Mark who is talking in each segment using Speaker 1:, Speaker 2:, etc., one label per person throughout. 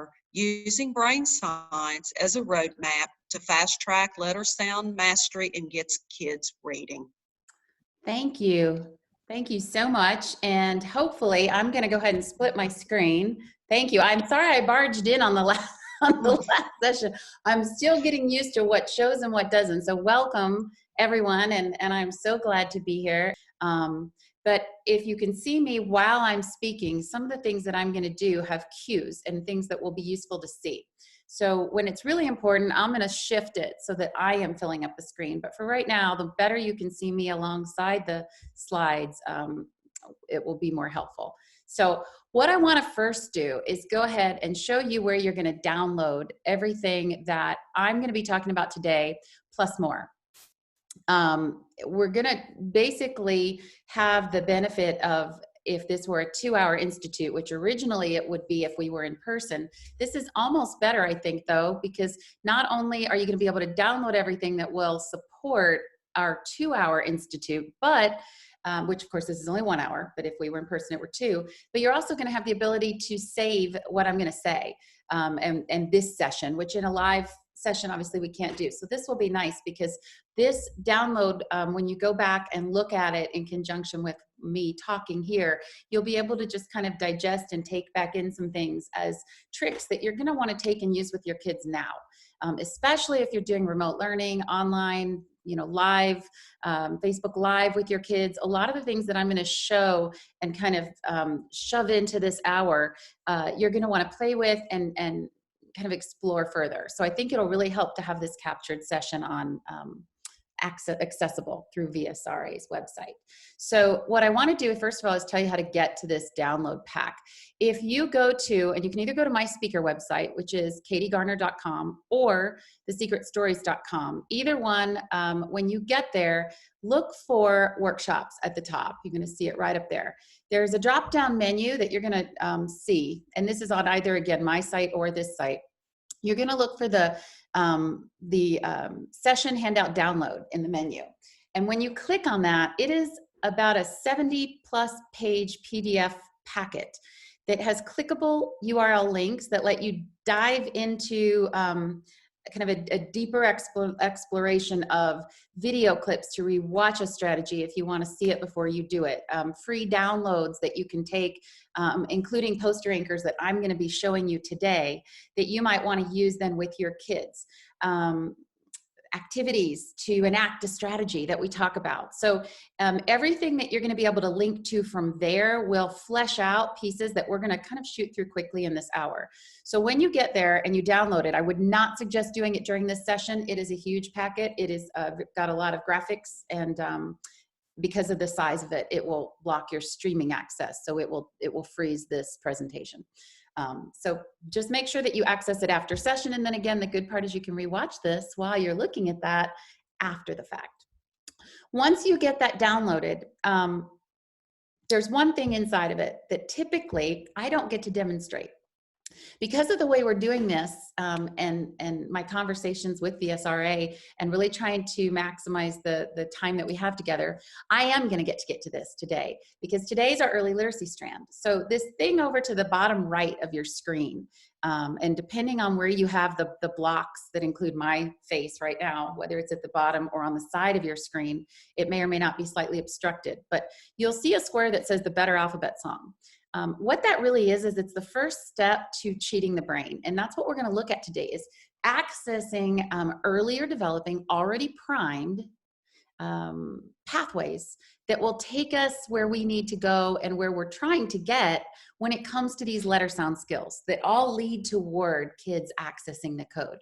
Speaker 1: are using brain science as a roadmap to fast-track letter sound mastery and gets kids reading.
Speaker 2: Thank you. Thank you so much. And hopefully, I'm going to go ahead and split my screen. Thank you. I'm sorry I barged in on the last session. I'm still getting used to what shows and what doesn't. So welcome, everyone, and I'm so glad to be here. But if you can see me while I'm speaking, some of the things that I'm going to do have cues and things that will be useful to see. So when it's really important, I'm going to shift it so that I am filling up the screen. But for right now, the better you can see me alongside the slides, it will be more helpful. So what I want to first do is go ahead and show you where you're going to download everything that I'm going to be talking about today, plus more. We're going to basically have the benefit of, if this were a 2-hour institute, which originally it would be if we were in person. This is almost better, I think, though, because not only are you going to be able to download everything that will support our 2-hour institute, but which of course this is only 1 hour, but if we were in person it were 2, but you're also going to have the ability to save what I'm going to say, and this session, which in a live session obviously we can't do. So this will be nice because this download, when you go back and look at it in conjunction with me talking here, you'll be able to just kind of digest and take back in some things as tricks that you're going to want to take and use with your kids now, especially if you're doing remote learning, online, live, Facebook Live with your kids. A lot of the things that I'm going to show and kind of shove into this hour, you're going to want to play with and kind of explore further. So I think it'll really help to have this captured session on accessible through VSRA's website. So what I want to do first of all is tell you how to get to this download pack. If you go to, and you can either go to my speaker website, which is katiegarner.com, or thesecretstories.com. Either one, when you get there, look for workshops at the top. You're going to see it right up there. There's a drop-down menu that you're going to see, and this is on either, again, my site or this site. You're going to look for the session handout download in the menu. And when you click on that, it is about a 70+ page PDF packet that has clickable URL links that let you dive into kind of a deeper exploration of video clips to rewatch a strategy if you want to see it before you do it. Free downloads that you can take, including poster anchors that I'm going to be showing you today that you might want to use then with your kids. Activities to enact a strategy that we talk about. So everything that you're going to be able to link to from there will flesh out pieces that we're going to kind of shoot through quickly in this hour. So when you get there and you download it, I would not suggest doing it during this session. It is a huge packet. It is got a lot of graphics, and because of the size of it, it will block your streaming access. So it will freeze this presentation. So just make sure that you access it after session. And then again, the good part is you can rewatch this while you're looking at that after the fact. Once you get that downloaded, there's one thing inside of it that typically I don't get to demonstrate. Because of the way we're doing this, and my conversations with the SRA and really trying to maximize the time that we have together, I am going to get to this today, because today's our early literacy strand. So this thing over to the bottom right of your screen, and depending on where you have the blocks that include my face right now, whether it's at the bottom or on the side of your screen, it may or may not be slightly obstructed, but you'll see a square that says the Better Alphabet Song. What that really is it's the first step to cheating the brain. And that's what we're going to look at today, is accessing earlier developing, already primed pathways that will take us where we need to go and where we're trying to get when it comes to these letter sound skills that all lead toward kids accessing the code.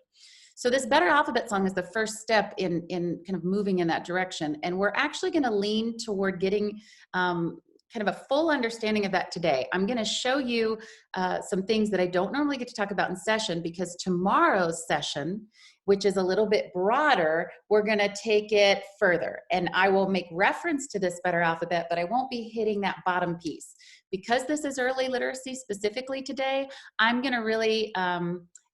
Speaker 2: So this Better Alphabet Song is the first step in kind of moving in that direction. And we're actually going to lean toward getting kind of a full understanding of that today. I'm going to show you some things that I don't normally get to talk about in session, because tomorrow's session, which is a little bit broader, we're going to take it further. And I will make reference to this Better Alphabet, but I won't be hitting that bottom piece. Because this is early literacy specifically today, I'm going to really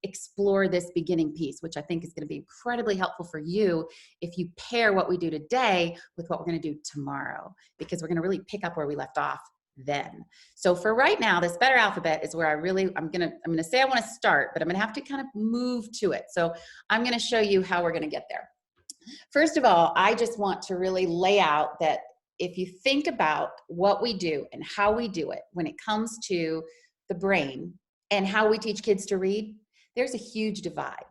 Speaker 2: explore this beginning piece, which I think is going to be incredibly helpful for you if you pair what we do today with what we're going to do tomorrow, because we're going to really pick up where we left off then. So for right now, this better alphabet is where I'm gonna say I want to start, but I'm gonna have to kind of move to it. So I'm gonna show you how we're gonna get there. First of all, I just want to really lay out that if you think about what we do and how we do it when it comes to the brain and how we teach kids to read, there's a huge divide.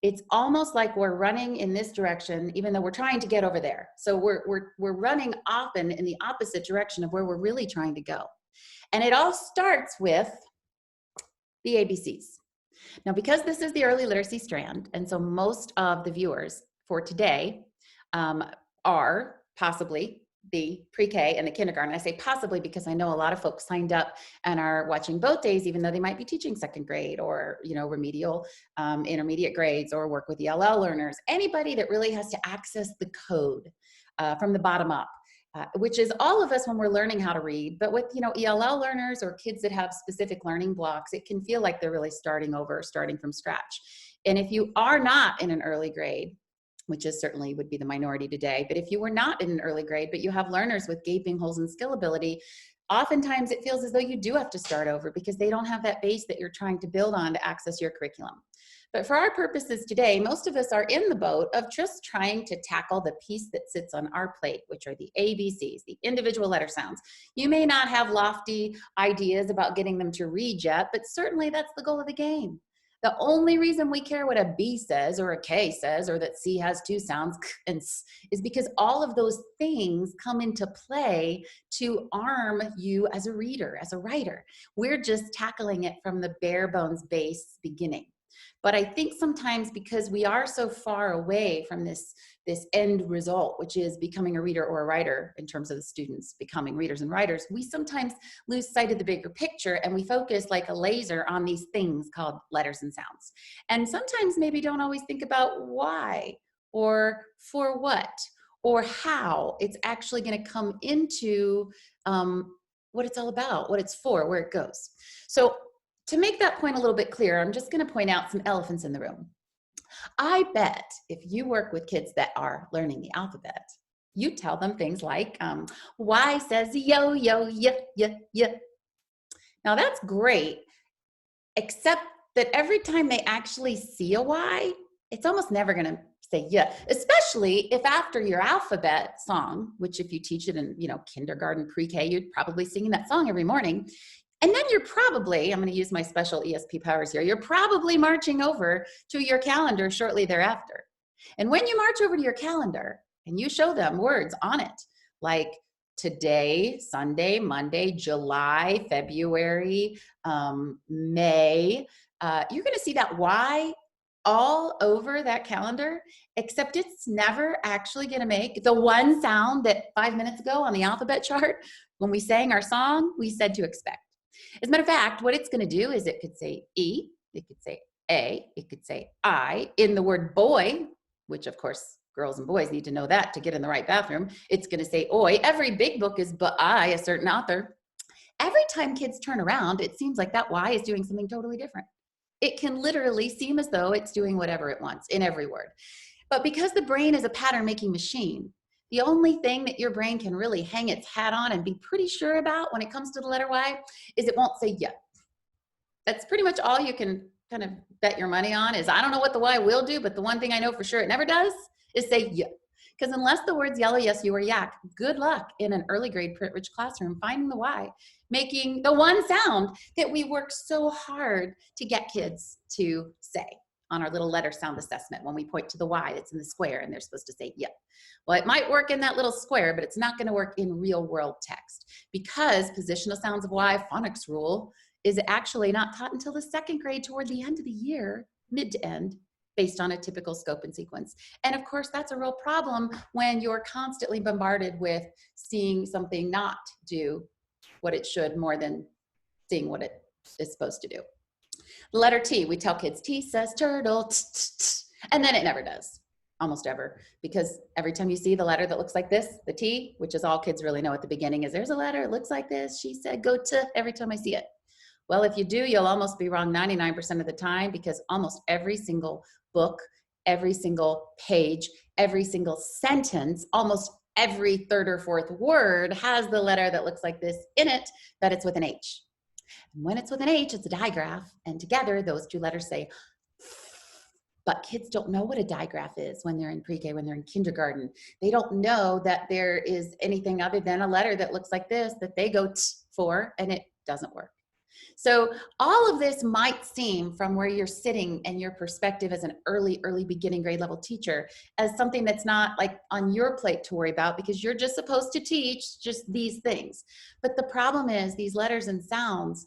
Speaker 2: It's almost like we're running in this direction, even though we're trying to get over there. So we're running often in the opposite direction of where we're really trying to go. And it all starts with the ABCs. Now, because this is the early literacy strand, and so most of the viewers for today are possibly the pre-K and the kindergarten. I say possibly because I know a lot of folks signed up and are watching both days, even though they might be teaching second grade or, you know, remedial intermediate grades or work with ELL learners. Anybody that really has to access the code from the bottom up, which is all of us when we're learning how to read. But with, you know, ELL learners or kids that have specific learning blocks, it can feel like they're really starting over, starting from scratch. And if you are not in an early grade, which is certainly would be the minority today, but if you were not in an early grade, but you have learners with gaping holes in skill ability, oftentimes it feels as though you do have to start over because they don't have that base that you're trying to build on to access your curriculum. But for our purposes today, most of us are in the boat of just trying to tackle the piece that sits on our plate, which are the ABCs, the individual letter sounds. You may not have lofty ideas about getting them to read yet, but certainly that's the goal of the game. The only reason we care what a B says or a K says or that C has two sounds and S is because all of those things come into play to arm you as a reader, as a writer. We're just tackling it from the bare bones base beginning. But I think sometimes because we are so far away from this end result, which is becoming a reader or a writer in terms of the students becoming readers and writers, we sometimes lose sight of the bigger picture and we focus like a laser on these things called letters and sounds. And sometimes maybe don't always think about why or for what or how it's actually going to come into what it's all about, what it's for, where it goes. So to make that point a little bit clearer, I'm just going to point out some elephants in the room. I bet if you work with kids that are learning the alphabet, you tell them things like, Y says yo, yo, yeah, yeah, yeah. Now that's great, except that every time they actually see a Y, it's almost never going to say yeah, especially if after your alphabet song, which if you teach it in, you know, kindergarten, pre-K, you're probably singing that song every morning. And then you're probably, I'm going to use my special ESP powers here, you're probably marching over to your calendar shortly thereafter. And when you march over to your calendar and you show them words on it, like today, Sunday, Monday, July, February, May, you're going to see that Y all over that calendar, except it's never actually going to make the one sound that 5 minutes ago on the alphabet chart, when we sang our song, we said to expect. As a matter of fact, what it's going to do is it could say E, it could say A, it could say I. In the word boy, which of course girls and boys need to know that to get in the right bathroom, it's going to say oi. Every big book is by a certain author. Every time kids turn around, it seems like that Y is doing something totally different. It can literally seem as though it's doing whatever it wants in every word. But because the brain is a pattern-making machine, the only thing that your brain can really hang its hat on and be pretty sure about when it comes to the letter Y is it won't say yeah. That's pretty much all you can kind of bet your money on is I don't know what the Y will do, but the one thing I know for sure it never does is say yeah. Because unless the words yellow, yes, you, or yak, good luck in an early grade print-rich classroom finding the Y, making the one sound that we work so hard to get kids to say on our little letter sound assessment when we point to the Y that's in the square and they're supposed to say yep. Well, it might work in that little square, but it's not going to work in real world text because positional sounds of Y, phonics rule, is actually not taught until the second grade toward the end of the year, mid to end, based on a typical scope and sequence. And of course, that's a real problem when you're constantly bombarded with seeing something not do what it should more than seeing what it is supposed to do. The letter T, we tell kids, T says turtle, t, t, t, and then it never does, almost ever, because every time you see the letter that looks like this, the T, which is all kids really know at the beginning, is there's a letter, it looks like this, she said go to, every time I see it. Well, if you do, you'll almost be wrong 99% of the time because almost every single book, every single page, every single sentence, almost every third or fourth word has the letter that looks like this in it, that it's with an H. And when it's with an H, it's a digraph, and together those two letters say. But kids don't know what a digraph is when they're in pre-K, when they're in kindergarten. They don't know that there is anything other than a letter that looks like this that they go t for, and it doesn't work. So all of this might seem, from where you're sitting and your perspective as an early beginning grade level teacher, as something that's not like on your plate to worry about, because you're just supposed to teach just these things. But the problem is these letters and sounds,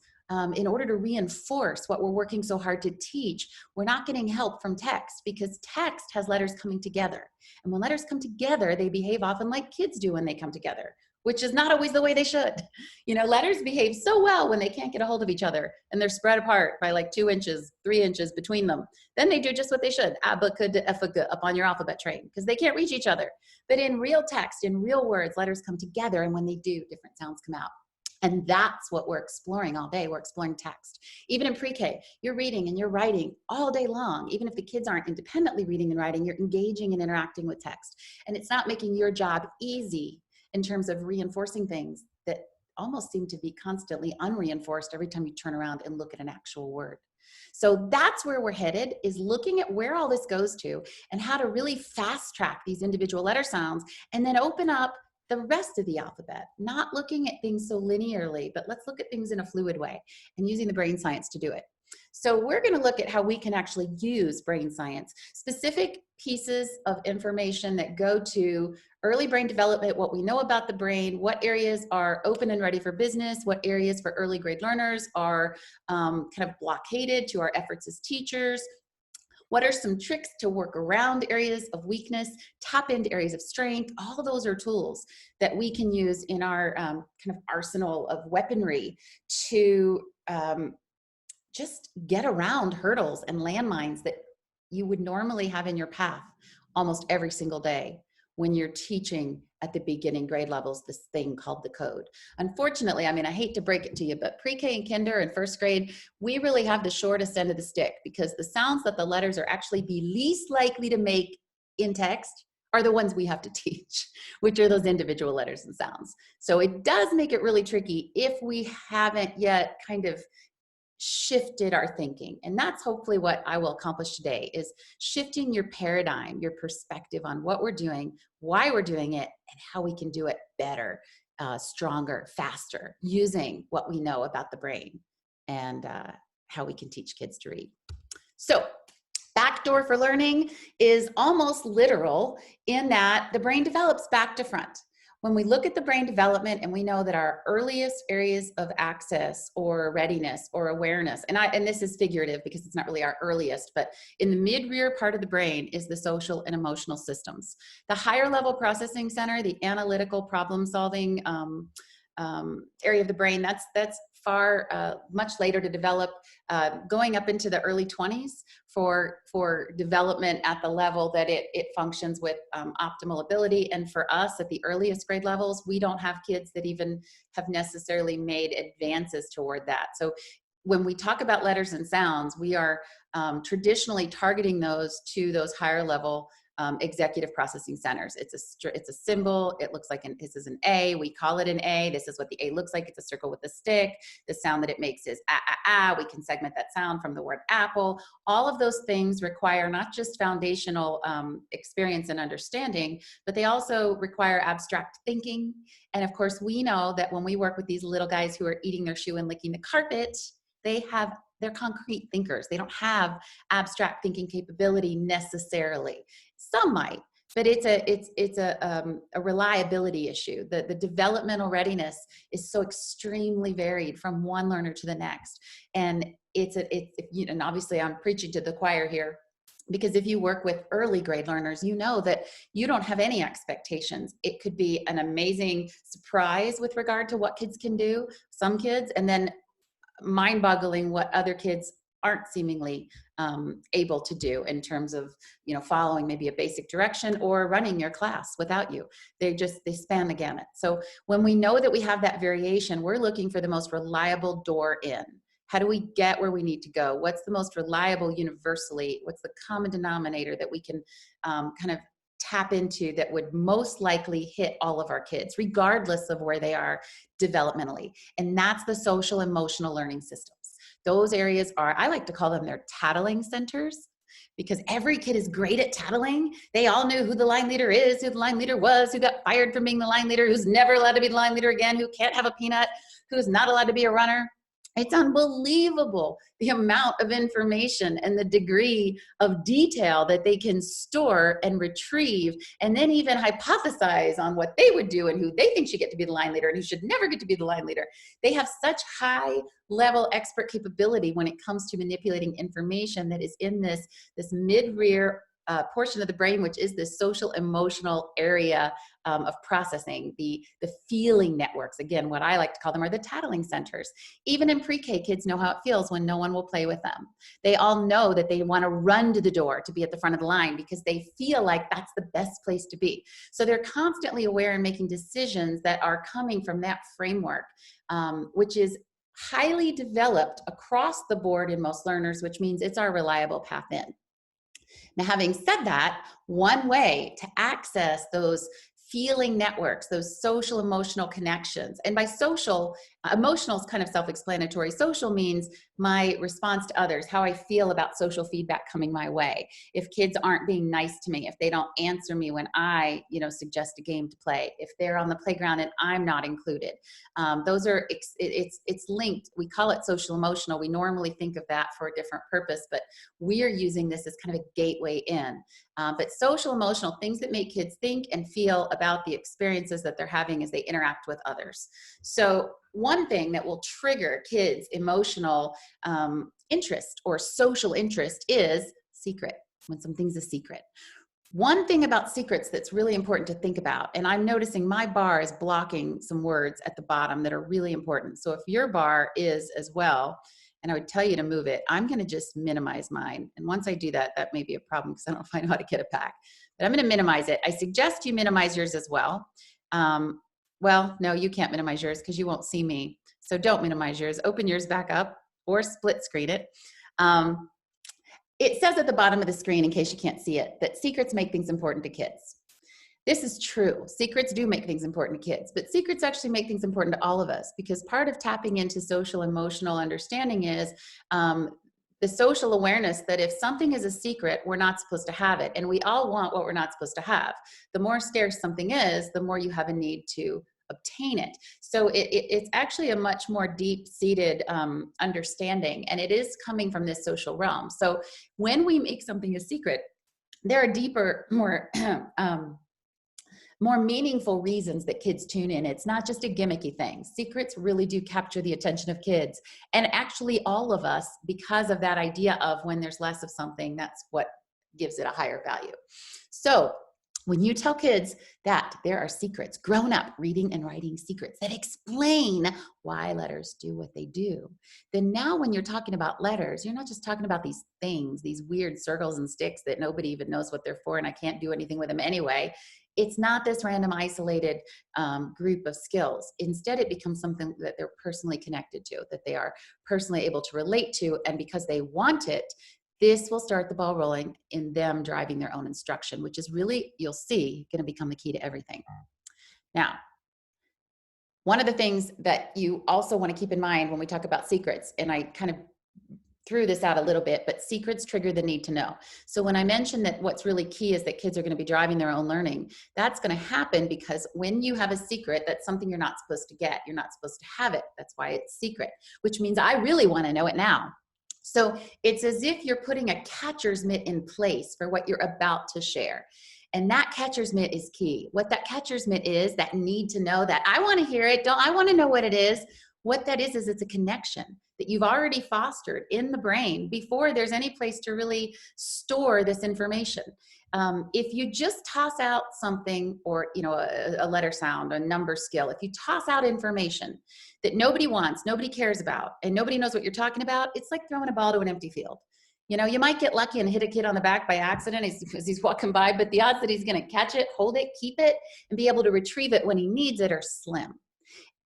Speaker 2: in order to reinforce what we're working so hard to teach, we're not getting help from text, because text has letters coming together. And when letters come together, they behave often like kids do when they come together, which is not always the way they should. You know, letters behave so well when they can't get a hold of each other and they're spread apart by like 2 inches, 3 inches between them. Then they do just what they should, abacadabra, up on your alphabet train, because they can't reach each other. But in real text, in real words, letters come together, and when they do, different sounds come out. And that's what we're exploring all day. We're exploring text. Even in pre-K, you're reading and you're writing all day long. Even if the kids aren't independently reading and writing, you're engaging and interacting with text. And it's not making your job easy in terms of reinforcing things that almost seem to be constantly unreinforced every time you turn around and look at an actual word. So that's where we're headed, is looking at where all this goes to and how to really fast track these individual letter sounds, and then open up the rest of the alphabet, not looking at things so linearly, but let's look at things in a fluid way and using the brain science to do it. So we're going to look at how we can actually use brain science, specific pieces of information that go to early brain development, what we know about the brain, what areas are open and ready for business, what areas for early grade learners are kind of blockaded to our efforts as teachers. What are some tricks to work around areas of weakness, tap into areas of strength? All of those are tools that we can use in our kind of arsenal of weaponry to just get around hurdles and landmines that you would normally have in your path almost every single day when you're teaching at the beginning grade levels, this thing called the code. Unfortunately, I mean, I hate to break it to you, but pre-K and kinder and first grade, we really have the shortest end of the stick, because the sounds that the letters are actually the least likely to make in text are the ones we have to teach, which are those individual letters and sounds. So it does make it really tricky if we haven't yet kind of shifted our thinking. And that's hopefully what I will accomplish today, is shifting your paradigm, your perspective on what we're doing, why we're doing it, and how we can do it better, stronger, faster, using what we know about the brain and how we can teach kids to read. So backdoor for learning is almost literal in that the brain develops back to front. When we look at the brain development and we know that our earliest areas of access or readiness or awareness, and this is figurative because it's not really our earliest, but in the mid-rear part of the brain is the social and emotional systems. The higher level processing center, the analytical problem solving area of the brain, that's far much later to develop, going up into the early 20s for development at the level that it functions with optimal ability. And for us at the earliest grade levels, we don't have kids that even have necessarily made advances toward that. So when we talk about letters and sounds, we are traditionally targeting those to those higher level executive processing centers. It's a symbol. It looks like this is an A. We call it an A. This is what the A looks like. It's a circle with a stick. The sound that it makes is ah, ah, ah. We can segment that sound from the word apple. All of those things require not just foundational experience and understanding, but they also require abstract thinking. And of course, we know that when we work with these little guys who are eating their shoe and licking the carpet, they're concrete thinkers. They don't have abstract thinking capability necessarily. Some might, but it's a reliability issue. The developmental readiness is so extremely varied from one learner to the next. And and obviously I'm preaching to the choir here, because if you work with early grade learners, you know that you don't have any expectations. It could be an amazing surprise with regard to what kids can do, some kids, and then mind-boggling what other kids aren't seemingly able to do in terms of, following maybe a basic direction or running your class without you. They span the gamut. So when we know that we have that variation, we're looking for the most reliable door in. How do we get where we need to go? What's the most reliable universally? What's the common denominator that we can kind of tap into that would most likely hit all of our kids, regardless of where they are developmentally. And that's the social emotional learning systems. Those areas are, I like to call them their tattling centers, because every kid is great at tattling. They all knew who the line leader is, who the line leader was, who got fired from being the line leader, who's never allowed to be the line leader again, who can't have a peanut, who's not allowed to be a runner. It's unbelievable the amount of information and the degree of detail that they can store and retrieve, and then even hypothesize on what they would do and who they think should get to be the line leader and who should never get to be the line leader. They have such high level expert capability when it comes to manipulating information that is in this mid-rear portion of the brain, which is this social emotional area of processing, the feeling networks. Again, what I like to call them are the tattling centers. Even in pre-K, kids know how it feels when no one will play with them. They all know that they want to run to the door to be at the front of the line because they feel like that's the best place to be. So they're constantly aware and making decisions that are coming from that framework, which is highly developed across the board in most learners, which means it's our reliable path in. Now, having said that, one way to access those feeling networks, those social emotional connections, and by social, emotional is kind of self-explanatory. Social means my response to others, how I feel about social feedback coming my way. If kids aren't being nice to me, if they don't answer me when I, suggest a game to play, if they're on the playground and I'm not included, those are, it's linked. We call it social emotional. We normally think of that for a different purpose, but we're using this as kind of a gateway in. But social emotional, things that make kids think and feel about the experiences that they're having as they interact with others. So one thing that will trigger kids' emotional interest or social interest is secret, when something's a secret. One thing about secrets that's really important to think about, and I'm noticing my bar is blocking some words at the bottom that are really important. So if your bar is as well, and I would tell you to move it, I'm going to just minimize mine. And once I do that, that may be a problem because I don't know if I know how to get it back. But I'm going to minimize it. I suggest you minimize yours as well. Well, no, you can't minimize yours because you won't see me. So don't minimize yours. Open yours back up or split screen it. It says at the bottom of the screen, in case you can't see it, that secrets make things important to kids. This is true. Secrets do make things important to kids, but secrets actually make things important to all of us, because part of tapping into social emotional understanding is the social awareness that if something is a secret, we're not supposed to have it. And we all want what we're not supposed to have. The more scarce something is, the more you have a need to obtain it. So it's actually a much more deep-seated understanding, and it is coming from this social realm. So when we make something a secret, there are deeper, more meaningful reasons that kids tune in. It's not just a gimmicky thing. Secrets really do capture the attention of kids, and actually all of us, because of that idea of when there's less of something, that's what gives it a higher value. So when you tell kids that there are secrets, grown up reading and writing secrets that explain why letters do what they do, then now when you're talking about letters, you're not just talking about these things, these weird circles and sticks that nobody even knows what they're for and I can't do anything with them anyway. It's not this random isolated group of skills. Instead, it becomes something that they're personally connected to, that they are personally able to relate to, and because they want it, this will start the ball rolling in them driving their own instruction, which is really, you'll see, going to become the key to everything. Now, one of the things that you also want to keep in mind when we talk about secrets, and I kind of threw this out a little bit, but secrets trigger the need to know. So when I mentioned that what's really key is that kids are going to be driving their own learning, that's going to happen because when you have a secret, that's something you're not supposed to get. You're not supposed to have it. That's why it's secret, which means I really want to know it now. So it's as if you're putting a catcher's mitt in place for what you're about to share. And that catcher's mitt is key. What that catcher's mitt is, that need to know, that I want to hear it, I want to know what it is. What that is it's a connection that you've already fostered in the brain before there's any place to really store this information. If you just toss out something, or a letter sound, a number skill, if you toss out information that nobody wants, nobody cares about, and nobody knows what you're talking about, it's like throwing a ball to an empty field. You might get lucky and hit a kid on the back by accident as he's walking by, but the odds that he's going to catch it, hold it, keep it, and be able to retrieve it when he needs it are slim.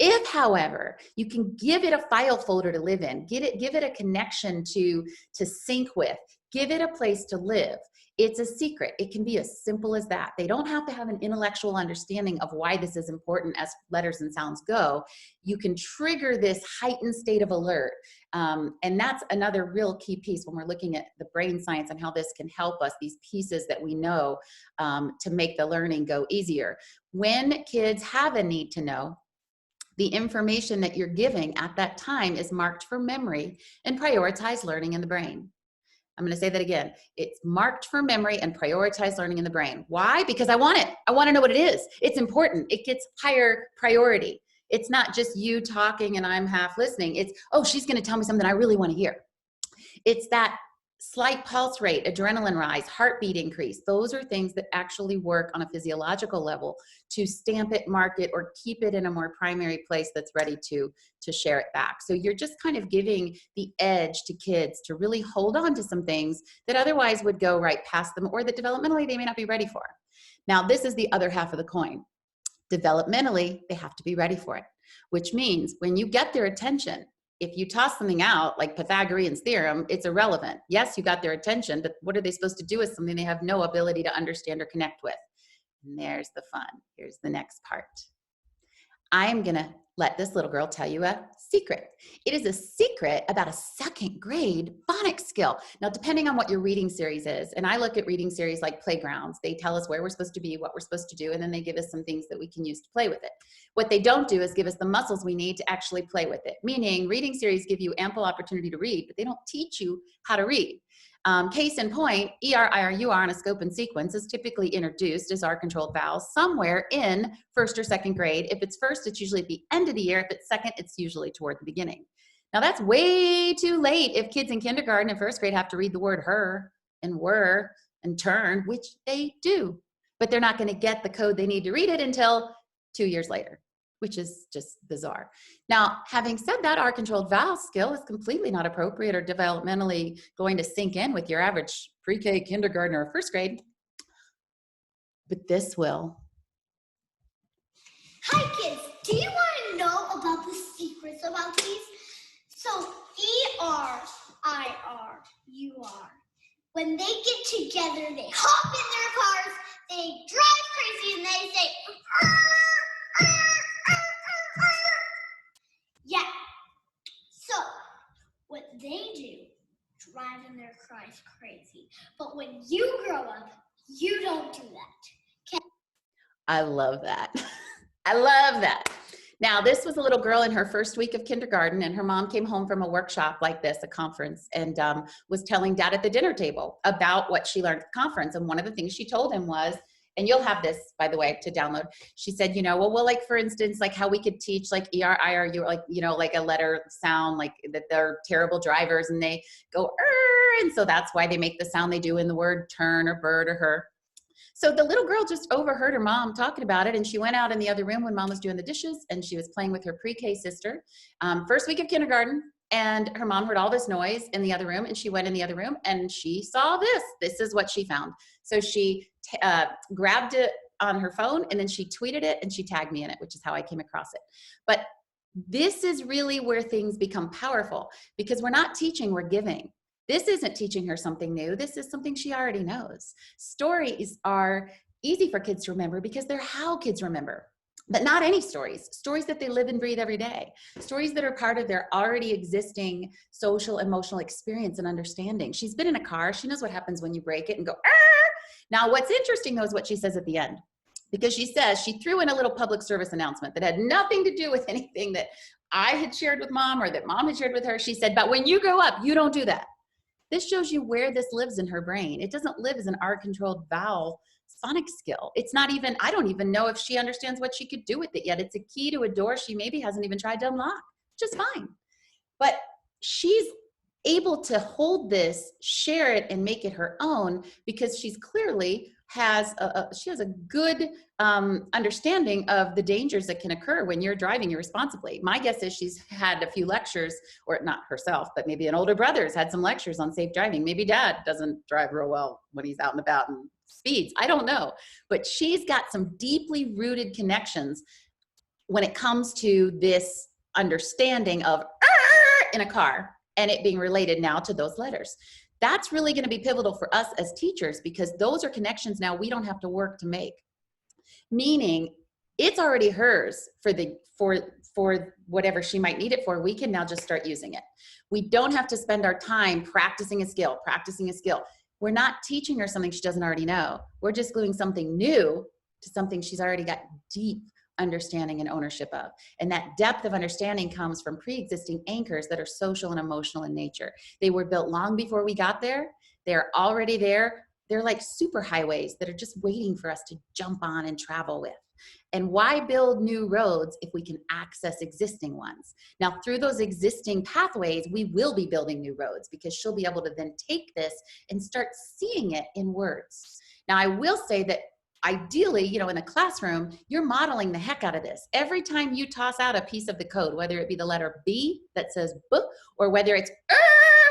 Speaker 2: If, however, you can give it a file folder to live in, give it a connection to sync with, give it a place to live, It's a secret. It can be as simple as that. They don't have to have an intellectual understanding of why this is important as letters and sounds go. You can trigger this heightened state of alert. And that's another real key piece when we're looking at the brain science and how this can help us, these pieces that we know to make the learning go easier. When kids have a need to know, the information that you're giving at that time is marked for memory and prioritized learning in the brain. I'm going to say that again. It's marked for memory and prioritized learning in the brain. Why? Because I want it. I want to know what it is. It's important. It gets higher priority. It's not just you talking and I'm half listening. It's, oh, she's going to tell me something I really want to hear. It's that slight pulse rate, adrenaline rise, heartbeat increase. Those are things that actually work on a physiological level to stamp it, mark it, or keep it in a more primary place that's ready to share it back. So you're just kind of giving the edge to kids to really hold on to some things that otherwise would go right past them, or that developmentally they may not be ready for. Now, this is the other half of the coin. Developmentally, they have to be ready for it, which means when you get their attention, if you toss something out like Pythagorean's theorem, it's irrelevant. Yes, you got their attention, but what are they supposed to do with something they have no ability to understand or connect with? And there's the fun. Here's the next part. I'm gonna let this little girl tell you a secret. It is a secret about a second grade phonics skill. Now, depending on what your reading series is, and I look at reading series like playgrounds, they tell us where we're supposed to be, what we're supposed to do, and then they give us some things that we can use to play with it. What they don't do is give us the muscles we need to actually play with it. Meaning, reading series give you ample opportunity to read, but they don't teach you how to read. Case in point, ER, IR, UR on a scope and sequence is typically introduced as R-controlled vowels somewhere in first or second grade. If it's first, it's usually at the end of the year. If it's second, it's usually toward the beginning. Now that's way too late if kids in kindergarten and first grade have to read the word her and were and turn, which they do, but they're not going to get the code they need to read it until 2 years later, which is just bizarre. Now, having said that, our controlled vowel skill is completely not appropriate or developmentally going to sink in with your average pre-K, kindergarten, or first grade, but this will.
Speaker 3: Hi kids, do you want to know about the secrets about these? So ER, IR, UR, when they get together, they hop in their cars, they drive crazy, and they say, yeah. So what they do, driving their cars crazy. But when you grow up, you don't do that. Okay?
Speaker 2: I love that. I love that. Now, this was a little girl in her first week of kindergarten, and her mom came home from a workshop like this, a conference, and was telling dad at the dinner table about what she learned at the conference. And one of the things she told him was, and you'll have this, by the way, to download. She said, you know, well, like, for instance, like how we could teach like ER, IR, U, like, you know, like a letter sound, like that they're terrible drivers and they go, and so that's why they make the sound they do in the word turn or bird or her. So the little girl just overheard her mom talking about it, and she went out in the other room when mom was doing the dishes, and she was playing with her pre-K sister, first week of kindergarten, and her mom heard all this noise in the other room, and she went in the other room, and she saw this. This is what she found. So she grabbed it on her phone, and then she tweeted it, and she tagged me in it, which is how I came across it. But this is really where things become powerful, because we're not teaching, we're giving. This isn't teaching her something new. This is something she already knows. Stories are easy for kids to remember because they're how kids remember, but not any stories. Stories that they live and breathe every day. Stories that are part of their already existing social, emotional experience and understanding. She's been in a car. She knows what happens when you break it and go, arr! Now, what's interesting, though, is what she says at the end. Because she says she threw in a little public service announcement that had nothing to do with anything that I had shared with mom or that mom had shared with her. She said, but when you grow up, you don't do that. This shows you where this lives in her brain. It doesn't live as an R-controlled vowel phonics skill. It's not even, I don't even know if she understands what she could do with it yet. It's a key to a door she maybe hasn't even tried to unlock, which is fine. But she's able to hold this, share it, and make it her own because she's clearly she has a good understanding of the dangers that can occur when you're driving irresponsibly. My guess is she's had a few lectures, or not herself, but maybe an older brother's had some lectures on safe driving. Maybe dad doesn't drive real well when he's out and about and speeds. I don't know. But she's got some deeply rooted connections when it comes to this understanding of in a car and it being related now to those letters. That's really going to be pivotal for us as teachers, because those are connections now we don't have to work to make. Meaning it's already hers for whatever she might need it for. We can now just start using it. We don't have to spend our time practicing a skill. We're not teaching her something she doesn't already know. We're just gluing something new to something she's already got deep understanding and ownership of. And that depth of understanding comes from pre-existing anchors that are social and emotional in nature. They were built long before we got there. They're already there. They're like super highways that are just waiting for us to jump on and travel with. And why build new roads if we can access existing ones? Now, through those existing pathways, we will be building new roads, because she'll be able to then take this and start seeing it in words. Now, I will say that ideally, you know, in a classroom, you're modeling the heck out of this. Every time you toss out a piece of the code, whether it be the letter B that says B, or whether it's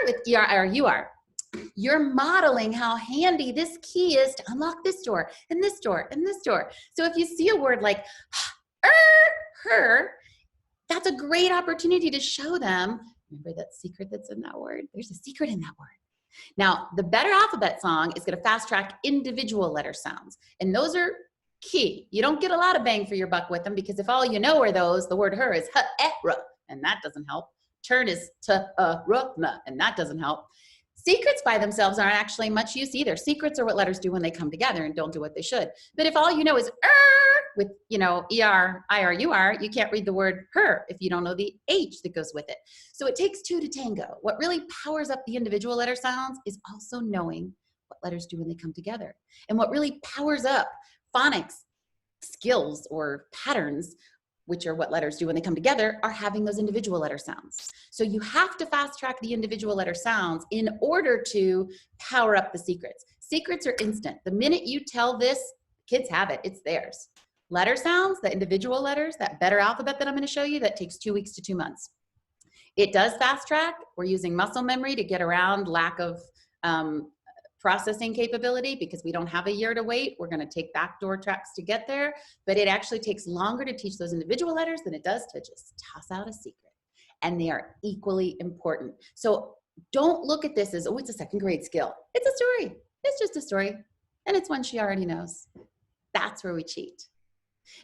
Speaker 2: with ER or UR, you're modeling how handy this key is to unlock this door and this door and this door. So if you see a word like her, that's a great opportunity to show them, remember that secret that's in that word? There's a secret in that word. Now, the Better Alphabet song is going to fast track individual letter sounds. And those are key. You don't get a lot of bang for your buck with them, because if all you know are those, the word her is ha-eh-ra, and that doesn't help. Turn is ta-ra-na, and that doesn't help. Secrets by themselves aren't actually much use either. Secrets are what letters do when they come together and don't do what they should. But if all you know is with, you know, ER, IR, UR, you can't read the word her if you don't know the H that goes with it. So it takes two to tango. What really powers up the individual letter sounds is also knowing what letters do when they come together. And what really powers up phonics skills or patterns, which are what letters do when they come together, are having those individual letter sounds. So you have to fast track the individual letter sounds in order to power up the secrets. Secrets are instant. The minute you tell this, kids have it, it's theirs. Letter sounds, the individual letters, that Better Alphabet that I'm going to show you, that takes 2 weeks to 2 months. It does fast track. We're using muscle memory to get around lack of processing capability, because we don't have a year to wait. We're going to take backdoor tracks to get there, but it actually takes longer to teach those individual letters than it does to just toss out a secret. And they are equally important. So don't look at this as, oh, it's a second grade skill. It's a story. It's just a story. And it's one she already knows. That's where we cheat.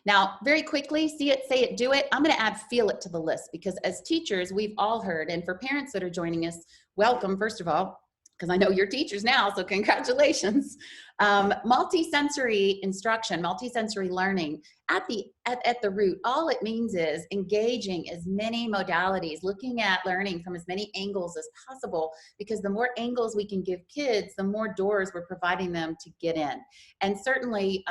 Speaker 2: Now, very quickly, see it, say it, do it. I'm going to add feel it to the list, because as teachers, we've all heard, and for parents that are joining us, welcome, first of all, because I know you're teachers now, so congratulations. Multisensory instruction, multisensory learning, at the root, all it means is engaging as many modalities, looking at learning from as many angles as possible, because the more angles we can give kids, the more doors we're providing them to get in. And certainly,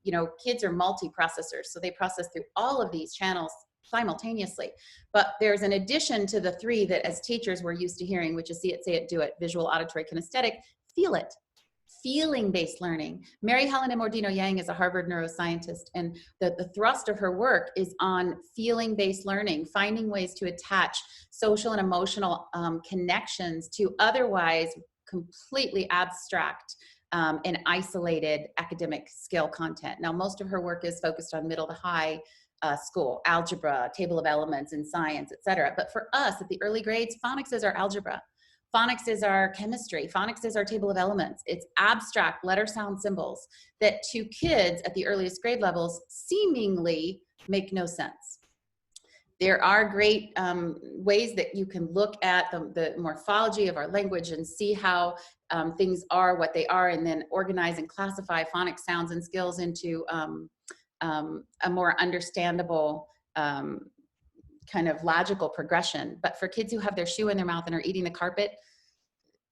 Speaker 2: you know, kids are multi-processors, so they process through all of these channels simultaneously. But there's an addition to the 3 that as teachers we're used to hearing, which is see it, say it, do it, visual, auditory, kinesthetic, feel it. Feeling-based learning. Mary Helen Amordino Yang is a Harvard neuroscientist, and the thrust of her work is on feeling-based learning, finding ways to attach social and emotional connections to otherwise completely abstract and isolated academic skill content. Now, most of her work is focused on middle to high school, algebra, table of elements in science, etc. But for us at the early grades, phonics is our algebra. Phonics is our chemistry. Phonics is our table of elements. It's abstract letter sound symbols that to kids at the earliest grade levels seemingly make no sense. There are great ways that you can look at the morphology of our language and see how things are what they are, and then organize and classify phonics sounds and skills into a more understandable kind of logical progression. But for kids who have their shoe in their mouth and are eating the carpet,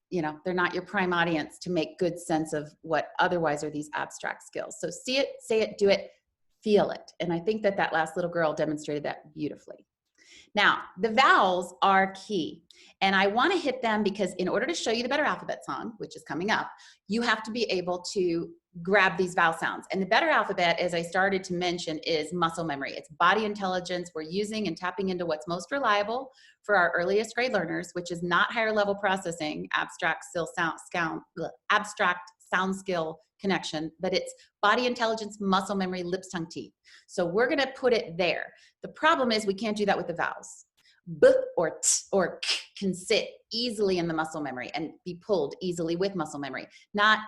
Speaker 2: you know, they're not your prime audience to make good sense of what otherwise are these abstract skills. So see it, say it, do it, feel it. And I think that that last little girl demonstrated that beautifully. Now, the vowels are key. And I want to hit them because in order to show you the Better Alphabet song, which is coming up, you have to be able to grab these vowel sounds. And the Better Alphabet, as I started to mention, is muscle memory. It's body intelligence. We're using and tapping into what's most reliable for our earliest grade learners, which is not higher level processing, abstract sound skill connection, but it's body intelligence, muscle memory, lips, tongue, teeth. So we're going to put it there. The problem is we can't do that with the vowels. B or t or k can sit easily in the muscle memory and be pulled easily with muscle memory, not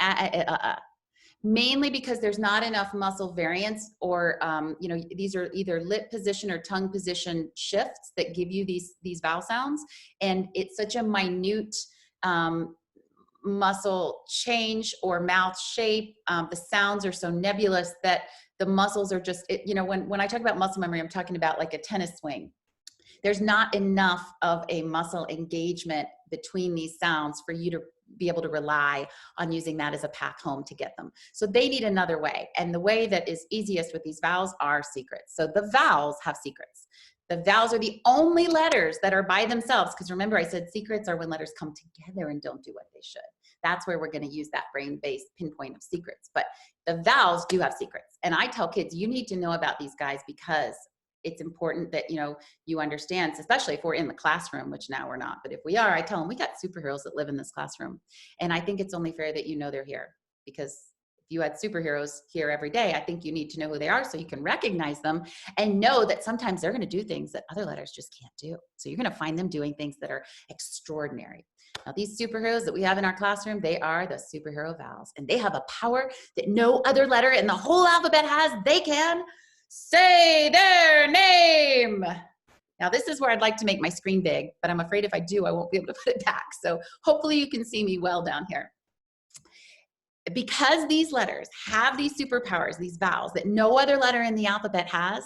Speaker 2: mainly because there's not enough muscle variance, or you know, these are either lip position or tongue position shifts that give you these vowel sounds, and it's such a minute muscle change or mouth shape. The sounds are so nebulous that the muscles are just, you know, when I talk about muscle memory, I'm talking about like a tennis swing. There's not enough of a muscle engagement between these sounds for you to be able to rely on using that as a pack home to get them. So they need another way. And the way that is easiest with these vowels are secrets. So the vowels have secrets. The vowels are the only letters that are by themselves, because remember I said secrets are when letters come together and don't do what they should. That's where we're going to use that brain-based pinpoint of secrets. But the vowels do have secrets. And I tell kids, you need to know about these guys because it's important that, you know, you understand, especially if we're in the classroom, which now we're not. But if we are, I tell them we got superheroes that live in this classroom. And I think it's only fair that you know they're here, because if you had superheroes here every day, I think you need to know who they are so you can recognize them and know that sometimes they're going to do things that other letters just can't do. So you're going to find them doing things that are extraordinary. Now, these superheroes that we have in our classroom, they are the superhero vowels, and they have a power that no other letter in the whole alphabet has. They can say their name. Now, this is where I'd like to make my screen big, but I'm afraid if I do, I won't be able to put it back. So hopefully you can see me well down here. Because these letters have these superpowers, these vowels that no other letter in the alphabet has,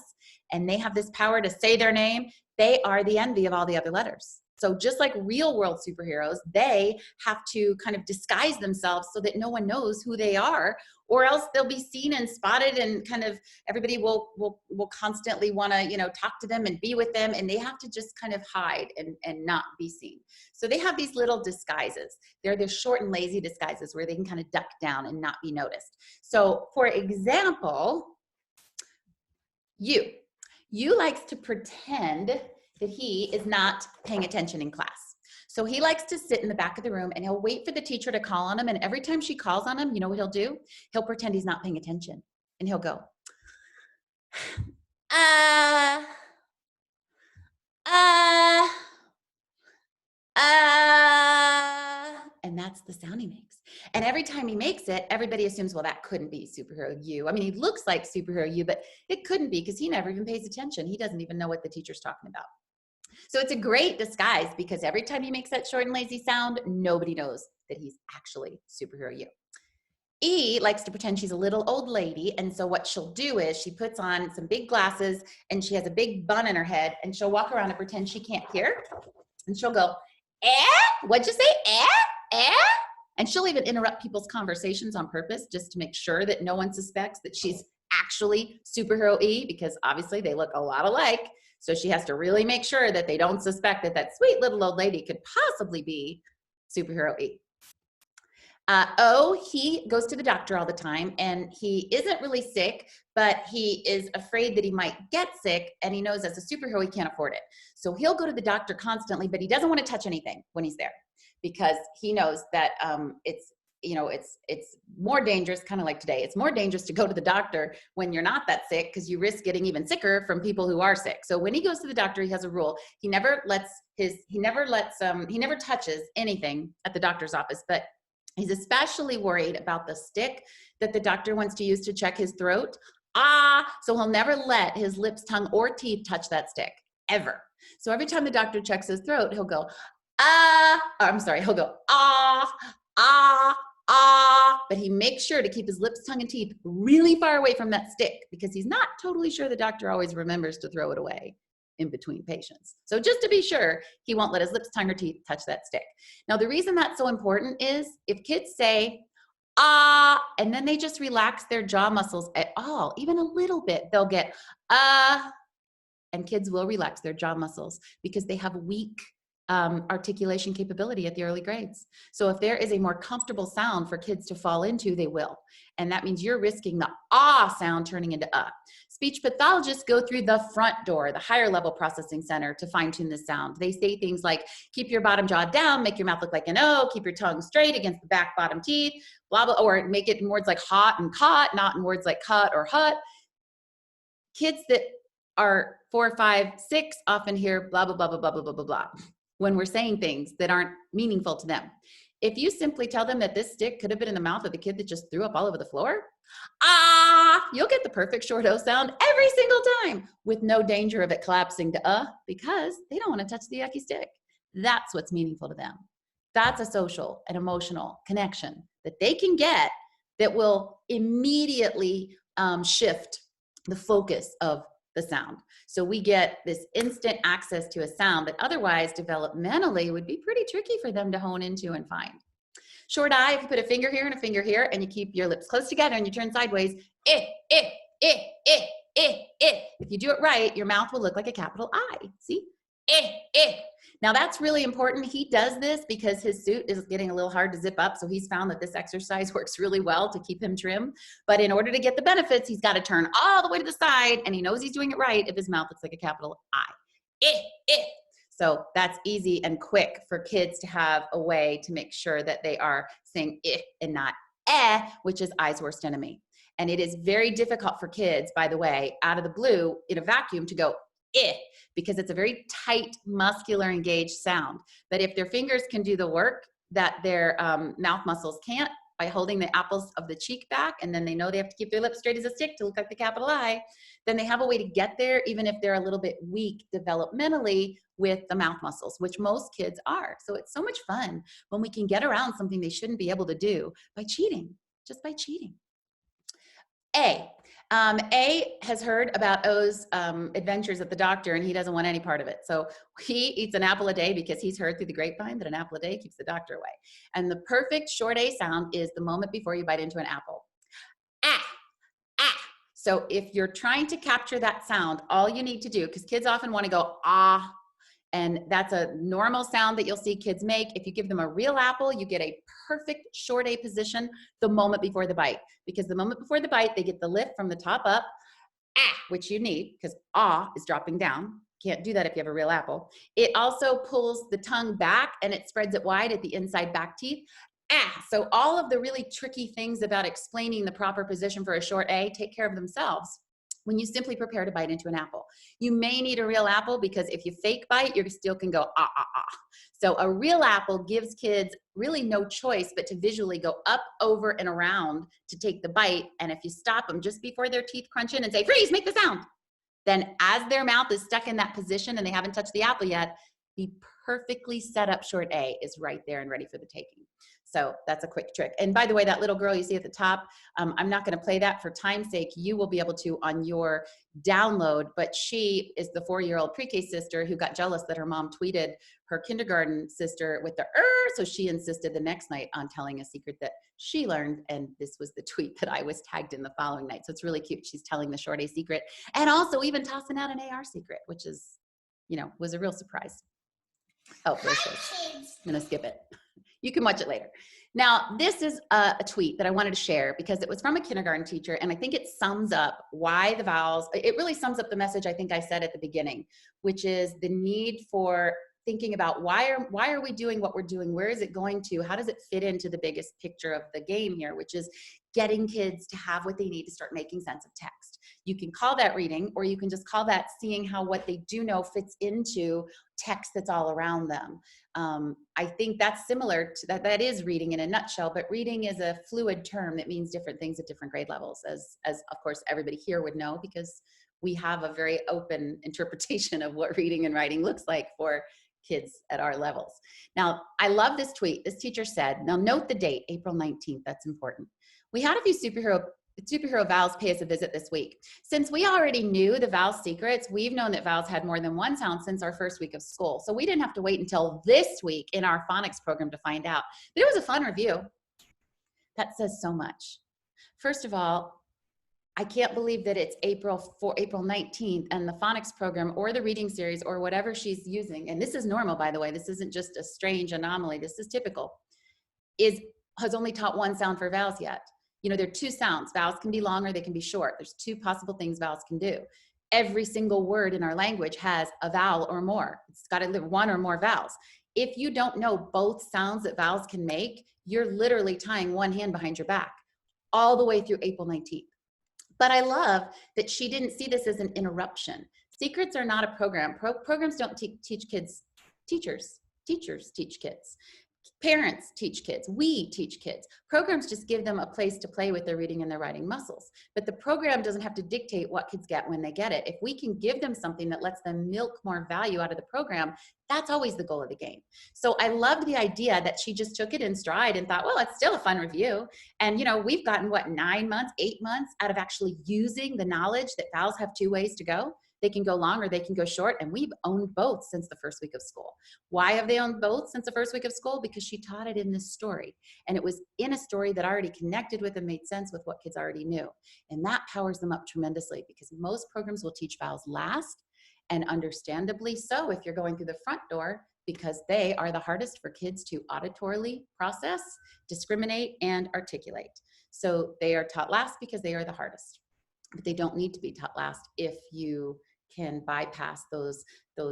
Speaker 2: and they have this power to say their name, they are the envy of all the other letters. So just like real world superheroes, they have to kind of disguise themselves so that no one knows who they are, or else they'll be seen and spotted, and kind of everybody will constantly want to, you know, talk to them and be with them, and they have to just kind of hide and not be seen. So they have these little disguises. They're the short and lazy disguises where they can kind of duck down and not be noticed. So for example, you likes to pretend that he is not paying attention in class. So he likes to sit in the back of the room and he'll wait for the teacher to call on him. And every time she calls on him, you know what he'll do? He'll pretend he's not paying attention. And he'll go, and that's the sound he makes. And every time he makes it, everybody assumes, well, that couldn't be superhero you. I mean, he looks like superhero you, but it couldn't be because he never even pays attention. He doesn't even know what the teacher's talking about. So it's a great disguise because every time he makes that short and lazy sound, nobody knows that he's actually superhero you. E likes to pretend she's a little old lady, and so what she'll do is she puts on some big glasses and she has a big bun in her head, and she'll walk around and pretend she can't hear, and she'll go, what'd you say, and she'll even interrupt people's conversations on purpose just to make sure that no one suspects that she's actually superhero E, because obviously they look a lot alike. So she has to really make sure that they don't suspect that that sweet little old lady could possibly be superhero E. O, he goes to the doctor all the time, and he isn't really sick, but he is afraid that he might get sick, and he knows as a superhero he can't afford it. So he'll go to the doctor constantly, but he doesn't want to touch anything when he's there because he knows that it's more dangerous, kind of like today. It's more dangerous to go to the doctor when you're not that sick because you risk getting even sicker from people who are sick. So when he goes to the doctor, he has a rule. He never touches anything at the doctor's office, but he's especially worried about the stick that the doctor wants to use to check his throat. So he'll never let his lips, tongue, or teeth touch that stick, ever. So every time the doctor checks his throat, he'll go, he'll go, but he makes sure to keep his lips, tongue, and teeth really far away from that stick because he's not totally sure the doctor always remembers to throw it away in between patients. So just to be sure, he won't let his lips, tongue, or teeth touch that stick. Now, the reason that's so important is if kids say, and then they just relax their jaw muscles at all, even a little bit, they'll get, and kids will relax their jaw muscles because they have weak articulation capability at the early grades. So if there is a more comfortable sound for kids to fall into, they will. And that means you're risking the sound turning into Speech pathologists go through the front door, the higher level processing center, to fine tune the sound. They say things like, keep your bottom jaw down, make your mouth look like an O, keep your tongue straight against the back bottom teeth, blah, blah, or make it in words like hot and caught, not in words like cut or hut. Kids that are 4, 5, 6 often hear blah, blah, blah, blah, blah, blah, blah, blah. when we're saying things that aren't meaningful to them. If you simply tell them that this stick could have been in the mouth of the kid that just threw up all over the floor, you'll get the perfect short O sound every single time with no danger of it collapsing to because they don't want to touch the yucky stick. That's what's meaningful to them. That's a social and emotional connection that they can get that will immediately shift the focus of the sound. So we get this instant access to a sound that otherwise developmentally would be pretty tricky for them to hone into and find. Short I, if you put a finger here and a finger here and you keep your lips close together and you turn sideways, if you do it right, your mouth will look like a capital I. See? Now that's really important. He does this because his suit is getting a little hard to zip up. So he's found that this exercise works really well to keep him trim. But in order to get the benefits, he's got to turn all the way to the side, and he knows he's doing it right if his mouth looks like a capital I. So that's easy and quick for kids to have a way to make sure that they are saying and not which is I's worst enemy. And it is very difficult for kids, by the way, out of the blue in a vacuum to go because it's a very tight, muscular, engaged sound. But if their fingers can do the work that their mouth muscles can't by holding the apples of the cheek back, and then they know they have to keep their lips straight as a stick to look like the capital I, then they have a way to get there even if they're a little bit weak developmentally with the mouth muscles, which most kids are. So it's so much fun when we can get around something they shouldn't be able to do by cheating, just by cheating. A has heard about O's adventures at the doctor, and he doesn't want any part of it. So he eats an apple a day because he's heard through the grapevine that an apple a day keeps the doctor away. And the perfect short A sound is the moment before you bite into an apple. So if you're trying to capture that sound, all you need to do, because kids often want to go and that's a normal sound that you'll see kids make. If you give them a real apple, you get a perfect short A position the moment before the bite. Because the moment before the bite, they get the lift from the top up, which you need because is dropping down. Can't do that if you have a real apple. It also pulls the tongue back and it spreads it wide at the inside back teeth. So all of the really tricky things about explaining the proper position for a short A take care of themselves when you simply prepare to bite into an apple. You may need a real apple because if you fake bite, you still can go So a real apple gives kids really no choice but to visually go up, over, and around to take the bite. And if you stop them just before their teeth crunch in and say, freeze, make the sound, then as their mouth is stuck in that position and they haven't touched the apple yet, the perfectly set up short A is right there and ready for the taking. So that's a quick trick. And by the way, that little girl you see at the top, I'm not going to play that for time's sake. You will be able to on your download, but she is the 4-year-old pre-K sister who got jealous that her mom tweeted her kindergarten sister with the so she insisted the next night on telling a secret that she learned, and this was the tweet that I was tagged in the following night. So it's really cute. She's telling the short A secret and also even tossing out an AR secret, which is, was a real surprise. Oh, there it is. I'm going to skip it. You can watch it later. Now, this is a tweet that I wanted to share because it was from a kindergarten teacher, and I think it sums up why the vowels, it really sums up the message I think I said at the beginning, which is the need for thinking about why are we doing what we're doing? Where is it going to? How does it fit into the biggest picture of the game here, which is getting kids to have what they need to start making sense of text. You can call that reading, or you can just call that seeing how what they do know fits into text that's all around them. I think that's similar to that. That is reading in a nutshell, but reading is a fluid term that means different things at different grade levels, as of course everybody here would know, because we have a very open interpretation of what reading and writing looks like for kids at our levels. Now, I love this tweet. This teacher said, now note the date, April 19th, that's important. We had a few superhero vowels pay us a visit this week. Since we already knew the vowel secrets, we've known that vowels had more than one sound since our first week of school. So we didn't have to wait until this week in our phonics program to find out. But it was a fun review. That says so much. First of all, I can't believe that it's April 19th and the phonics program or the reading series or whatever she's using, and this is normal, by the way, this isn't just a strange anomaly, this is typical, has only taught one sound for vowels yet. There are two sounds. Vowels can be long or they can be short. There's two possible things vowels can do. Every single word in our language has a vowel or more. It's got to live one or more vowels. If you don't know both sounds that vowels can make, you're literally tying one hand behind your back all the way through April 19th. But I love that she didn't see this as an interruption. Secrets are not a program. Programs don't teach kids teachers. Teachers teach kids. Parents teach kids. We teach kids. Programs just give them a place to play with their reading and their writing muscles. But the program doesn't have to dictate what kids get when they get it. If we can give them something that lets them milk more value out of the program, that's always the goal of the game. So I loved the idea that she just took it in stride and thought, well, it's still a fun review. And, you know, we've gotten, what, 9 months, 8 months out of actually using the knowledge that vowels have 2 ways to go. They can go long or they can go short, and we've owned both since the first week of school. Why have they owned both since the first week of school? Because she taught it in this story, and it was in a story that already connected with and made sense with what kids already knew. And that powers them up tremendously, because most programs will teach vowels last, and understandably so if you're going through the front door, because they are the hardest for kids to auditorily process, discriminate, and articulate. So they are taught last because they are the hardest. But they don't need to be taught last if you can bypass those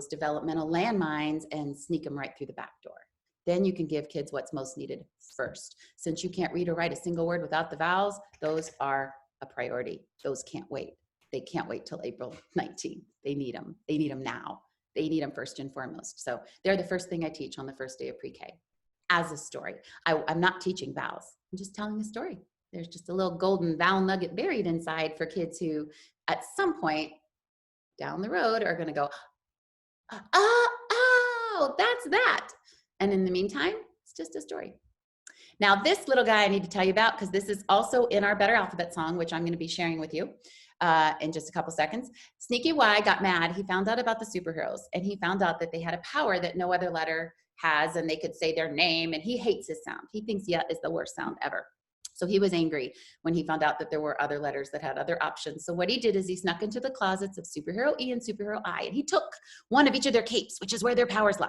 Speaker 2: developmental landmines and sneak them right through the back door. Then you can give kids what's most needed first. Since you can't read or write a single word without the vowels, those are a priority. Those can't wait. They can't wait till April 19th. They need them. They need them now. They need them first and foremost. So they're the first thing I teach on the first day of pre-K as a story. I'm not teaching vowels. I'm just telling a story. There's just a little golden vowel nugget buried inside for kids who at some point down the road are going to go, oh, that's that. And in the meantime, it's just a story. Now, this little guy I need to tell you about, because this is also in our Better Alphabet song, which I'm going to be sharing with you in just a couple seconds. Sneaky Y got mad. He found out about the superheroes, and he found out that they had a power that no other letter has, and they could say their name, and he hates his sound. He thinks "yeah" is the worst sound ever. So he was angry when he found out that there were other letters that had other options. So what he did is he snuck into the closets of Superhero E and Superhero I, and he took one of each of their capes, which is where their powers lie.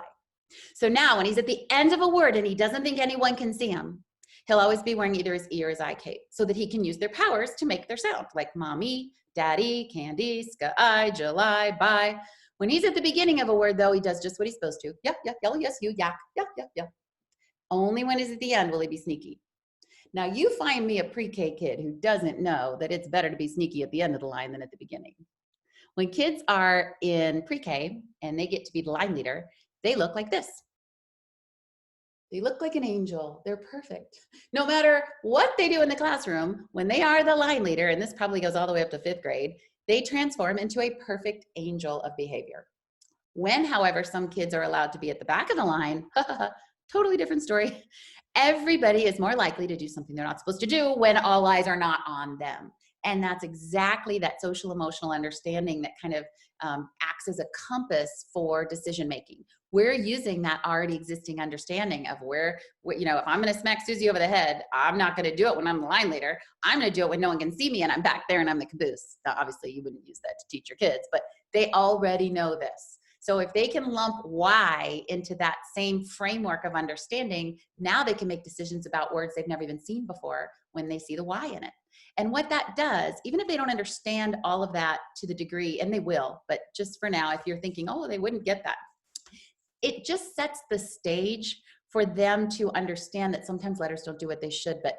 Speaker 2: So now when he's at the end of a word and he doesn't think anyone can see him, he'll always be wearing either his E or his I cape so that he can use their powers to make their sound, like mommy, daddy, candy, sky, July, bye. When he's at the beginning of a word, though, he does just what he's supposed to. Yeah, yeah, yellow, yes, you, yak, yeah, yeah, yeah. Only when he's at the end will he be sneaky. Now, you find me a pre-K kid who doesn't know that it's better to be sneaky at the end of the line than at the beginning. When kids are in pre-K and they get to be the line leader, they look like this. They look like an angel. They're perfect. No matter what they do in the classroom, when they are the line leader, and this probably goes all the way up to 5th grade, they transform into a perfect angel of behavior. When, however, some kids are allowed to be at the back of the line, totally different story. Everybody is more likely to do something they're not supposed to do when all eyes are not on them. And that's exactly that social emotional understanding that kind of acts as a compass for decision making. We're using that already existing understanding of where, you know, if I'm going to smack Susie over the head, I'm not going to do it when I'm the line leader. I'm going to do it when no one can see me and I'm back there and I'm the caboose. Now, obviously, you wouldn't use that to teach your kids, but they already know this. So if they can lump Y into that same framework of understanding, now they can make decisions about words they've never even seen before when they see the Y in it. And what that does, even if they don't understand all of that to the degree, and they will, but just for now, if you're thinking, oh, they wouldn't get that, it just sets the stage for them to understand that sometimes letters don't do what they should, but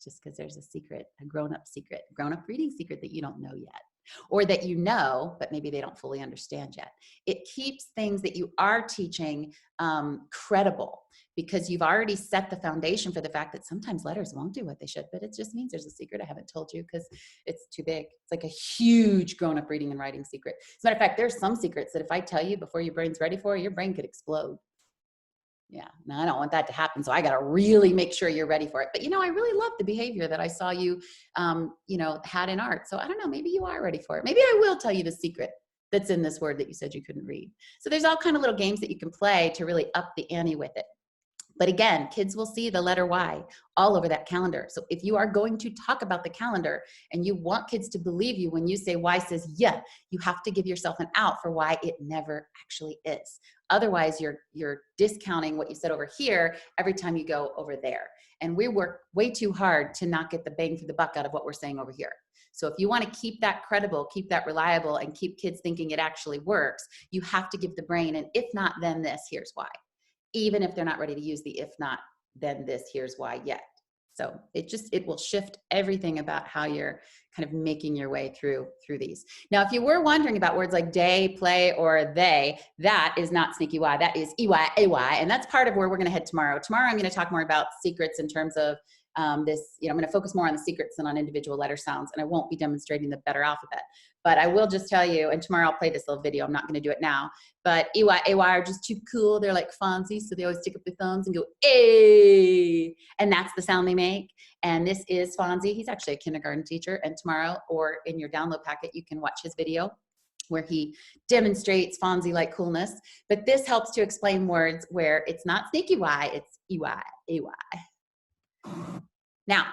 Speaker 2: just because there's a secret, a grown-up reading secret that you don't know yet. Or that you know, but maybe they don't fully understand yet. It keeps things that you are teaching credible, because you've already set the foundation for the fact that sometimes letters won't do what they should, but it just means there's a secret I haven't told you because it's too big. It's like a huge grown-up reading and writing secret. As a matter of fact, there's some secrets that if I tell you before your brain's ready for it, your brain could explode. Yeah, now I don't want that to happen, so I got to really make sure you're ready for it. But, you know, I really love the behavior that I saw you, you know, had in art. So I don't know, maybe you are ready for it. Maybe I will tell you the secret that's in this word that you said you couldn't read. So there's all kind of little games that you can play to really up the ante with it. But again, kids will see the letter Y all over that calendar. So if you are going to talk about the calendar and you want kids to believe you when you say Y says yeah, you have to give yourself an out for why it never actually is. Otherwise, you're discounting what you said over here every time you go over there. And we work way too hard to not get the bang for the buck out of what we're saying over here. So if you want to keep that credible, keep that reliable, and keep kids thinking it actually works, you have to give the brain an if not, then this, here's why. Even if they're not ready to use the if not, then this, here's why yet. So it will shift everything about how you're kind of making your way through these. Now, if you were wondering about words like day, play, or they, that is not sneaky Y, that is EY, AY, and that's part of where we're gonna head tomorrow. Tomorrow, I'm gonna talk more about secrets in terms of this, I'm gonna focus more on the secrets than on individual letter sounds, and I won't be demonstrating the better alphabet. But I will just tell you, and tomorrow I'll play this little video, I'm not gonna do it now, but EY, AY are just too cool. They're like Fonzie, so they always stick up their thumbs and go, A, and that's the sound they make. And this is Fonzie. He's actually a kindergarten teacher, and tomorrow, or in your download packet, you can watch his video where he demonstrates Fonzie-like coolness. But this helps to explain words where it's not sneaky Y, it's EY, AY. Now,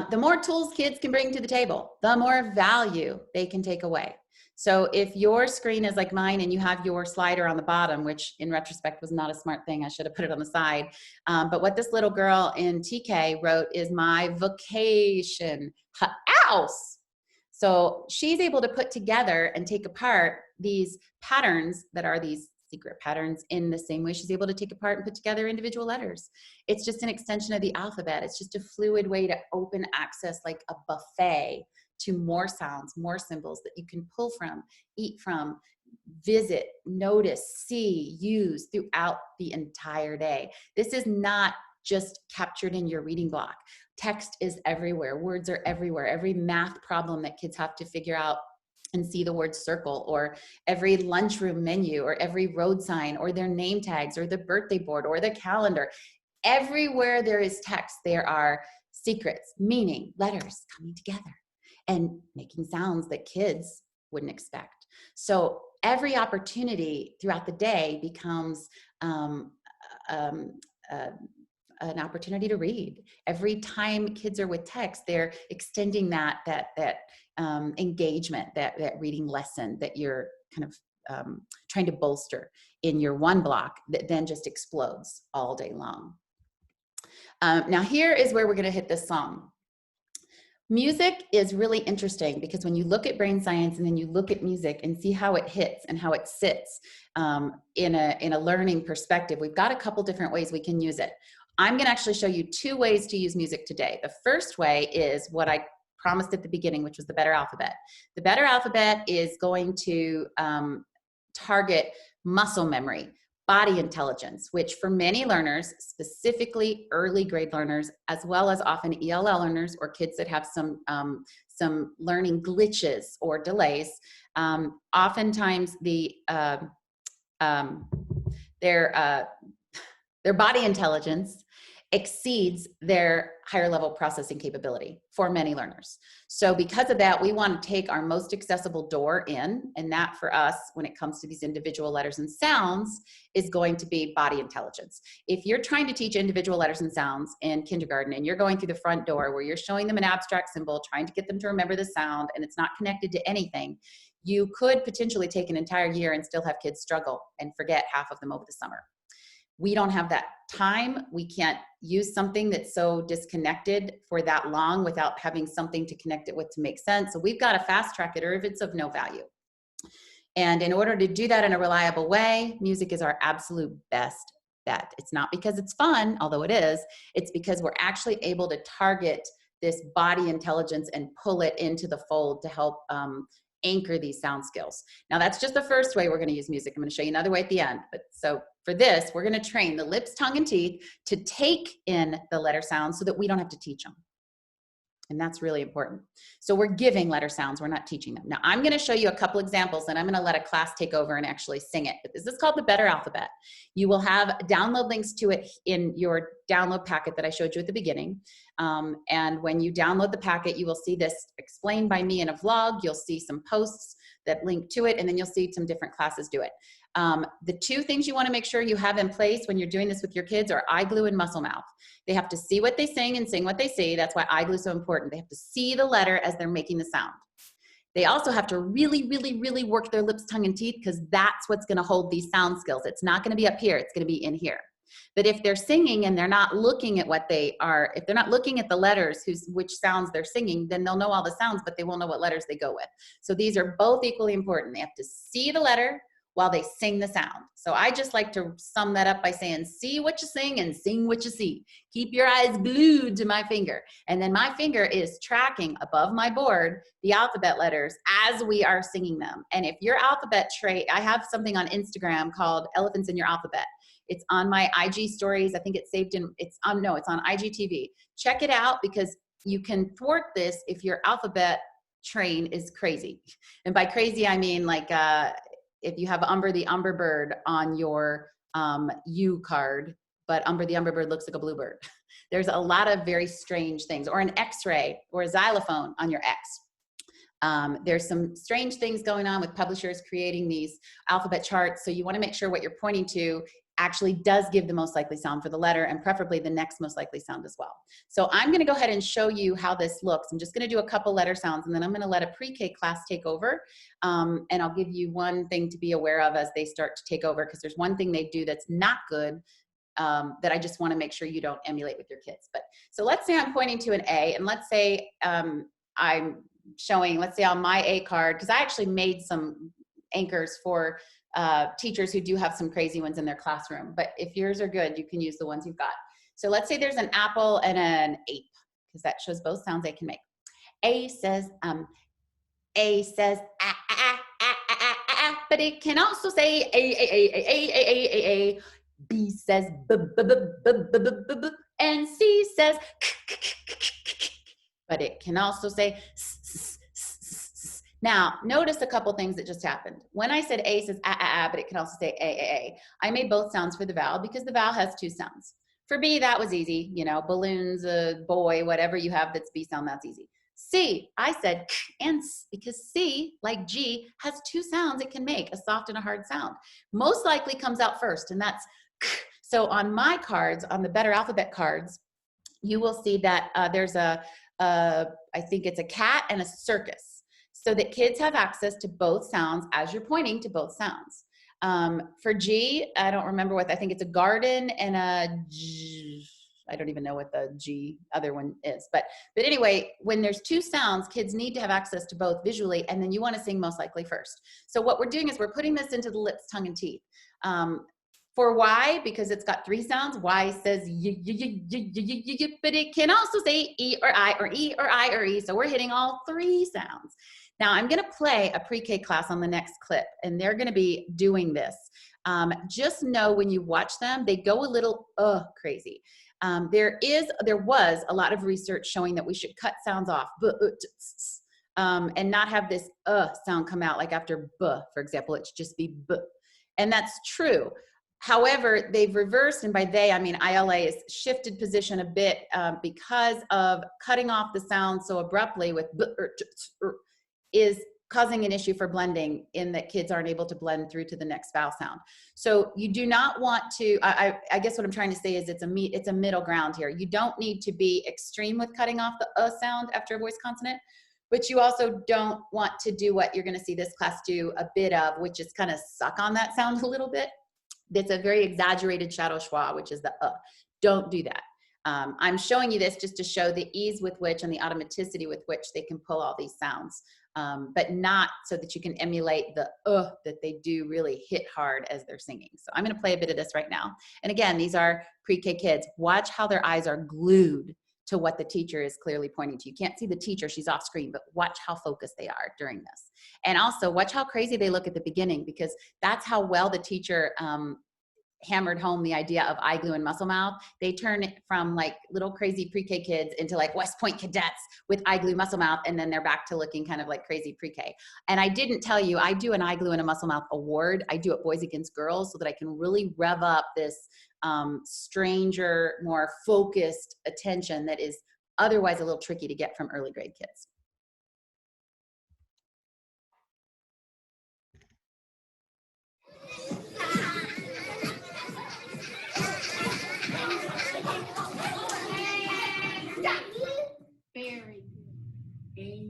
Speaker 2: the more tools kids can bring to the table, the more value they can take away. So if your screen is like mine and you have your slider on the bottom, which in retrospect was not a smart thing, I should have put it on the side. But what this little girl in TK wrote is my vocation house. So she's able to put together and take apart these patterns that are these secret patterns in the same way she's able to take apart and put together individual letters. It's just an extension of the alphabet. It's just a fluid way to open access, like a buffet, to more sounds, more symbols that you can pull from, eat from, visit, notice, see, use throughout the entire day. This is not just captured in your reading block. Text is everywhere. Words are everywhere. Every math problem that kids have to figure out and see the word circle, or every lunchroom menu, or every road sign, or their name tags, or the birthday board, or the calendar. Everywhere there is text, there are secrets, meaning, letters coming together and making sounds that kids wouldn't expect. So every opportunity throughout the day becomes an opportunity to read. Every time kids are with text, they're extending that engagement, that reading lesson that you're kind of trying to bolster in your one block that then just explodes all day long. Now here is where we're going to hit this song. Music is really interesting because when you look at brain science and then you look at music and see how it hits and how it sits in a learning perspective, we've got a couple different ways we can use it. I'm going to actually show you 2 ways to use music today. The first way is what I promised at the beginning, which was the better alphabet. The better alphabet is going to target muscle memory, body intelligence, which for many learners, specifically early grade learners, as well as often ELL learners or kids that have some learning glitches or delays, oftentimes their body intelligence exceeds their higher level processing capability for many learners. So because of that, we want to take our most accessible door in, and that for us, when it comes to these individual letters and sounds, is going to be body intelligence. If you're trying to teach individual letters and sounds in kindergarten and you're going through the front door where you're showing them an abstract symbol, trying to get them to remember the sound, and it's not connected to anything, you could potentially take an entire year and still have kids struggle and forget half of them over the summer. We don't have that time. We can't use something that's so disconnected for that long without having something to connect it with to make sense. So we've got to fast track it, or if it's of no value. And in order to do that in a reliable way, music is our absolute best bet. It's not because it's fun, although it is, it's because we're actually able to target this body intelligence and pull it into the fold to help anchor these sound skills. Now that's just the first way we're going to use music. I'm going to show you another way at the end. But so for this, we're going to train the lips, tongue, and teeth to take in the letter sounds so that we don't have to teach them. And that's really important. So we're giving letter sounds, we're not teaching them. Now I'm going to show you a couple examples and I'm going to let a class take over and actually sing it. But this is called the Better Alphabet. You will have download links to it in your download packet that I showed you at the beginning. And when you download the packet, you will see this explained by me in a vlog. You'll see some posts that link to it, and then you'll see some different classes do it. The 2 things you want to make sure you have in place when you're doing this with your kids are eye glue and muscle mouth. They have to see what they sing and sing what they see. That's why eye glue is so important. They have to see the letter as they're making the sound. They also have to really, really, really work their lips, tongue, and teeth, because that's what's going to hold these sound skills. It's not going to be up here. It's going to be in here. But if they're singing and they're not looking at what they are, if they're not looking at the letters which sounds they're singing, then they'll know all the sounds, but they won't know what letters they go with. So these are both equally important. They have to see the letter, while they sing the sound. So I just like to sum that up by saying, see what you sing and sing what you see. Keep your eyes glued to my finger. And then my finger is tracking above my board the alphabet letters as we are singing them. And if your alphabet trait, I have something on Instagram called Elephants in Your Alphabet. It's on my IG stories. I think it's saved in, it's on IGTV. Check it out because you can thwart this if your alphabet train is crazy. And by crazy, I mean like, if you have Umber the Umberbird on your U card, but Umber the Umberbird looks like a bluebird. There's a lot of very strange things, or an X-ray or a xylophone on your X. There's some strange things going on with publishers creating these alphabet charts. So you want to make sure what you're pointing to actually does give the most likely sound for the letter, and preferably the next most likely sound as well. So I'm going to go ahead and show you how this looks. I'm just going to do a couple letter sounds, and then I'm going to let a pre-K class take over. And I'll give you one thing to be aware of as they start to take over, because there's one thing they do that's not good that I just want to make sure you don't emulate with your kids. But so let's say I'm pointing to an A, and let's say I'm showing, let's say on my A card, because I actually made some anchors for teachers who do have some crazy ones in their classroom. But if yours are good, you can use the ones you've got. So let's say there's an apple and an ape, because that shows both sounds they can make. A says ah, ah, ah, ah, ah, but it can also say a. B says b, and C says but it can also say Now, notice a couple things that just happened. When I said A says but it can also say A. I made both sounds for the vowel because the vowel has two sounds. For B, that was easy. You know, balloons, a boy, whatever you have that's B sound, that's easy. C, I said and because C, like G, has two sounds it can make, a soft and a hard sound. Most likely comes out first, and that's so on my cards, on the Better Alphabet cards, you will see that there's I think it's a cat and a circus, so that kids have access to both sounds as you're pointing to both sounds. For G, I don't remember what, I think it's a garden and a G, I don't even know what the G other one is. But anyway, when there's two sounds, kids need to have access to both visually, and then you want to sing most likely first. So what we're doing is we're putting this into the lips, tongue, and teeth. For Y, because it's got three sounds, Y says but it can also say E or I or E or I or E. So we're hitting all three sounds. Now I'm going to play a pre-K class on the next clip, and they're going to be doing this. Just know when you watch them, they go a little crazy. There was a lot of research showing that we should cut sounds off and not have this sound come out like after B, for example. It should just be B. And that's true. However, they've reversed, and by they, I mean ILA has shifted position a bit because of cutting off the sound so abruptly with B is causing an issue for blending, in that kids aren't able to blend through to the next vowel sound. So you do not want to, I guess what I'm trying to say is it's a middle ground here. You don't need to be extreme with cutting off the sound after a voice consonant, but you also don't want to do what you're gonna see this class do a bit of, which is kind of suck on that sound a little bit. That's a very exaggerated shadow schwa, which is the Don't do that. I'm showing you this just to show the ease with which and the automaticity with which they can pull all these sounds, but not so that you can emulate the that they do really hit hard as they're singing. So I'm going to play a bit of this right now. And again, these are pre-K kids. Watch how their eyes are glued to what the teacher is clearly pointing to. You can't see the teacher, she's off screen, but watch how focused they are during this. And also watch how crazy they look at the beginning, because that's how well the teacher hammered home the idea of eye glue and muscle mouth. They turn it from like little crazy pre-K kids into like West Point cadets with eye glue, muscle mouth, and then they're back to looking kind of like crazy pre-K. And I didn't tell you, I do an eye glue and a muscle mouth award. I do it Boys Against Girls so that I can really rev up this stranger, more focused attention that is otherwise a little tricky to get from early grade kids.
Speaker 3: Very good.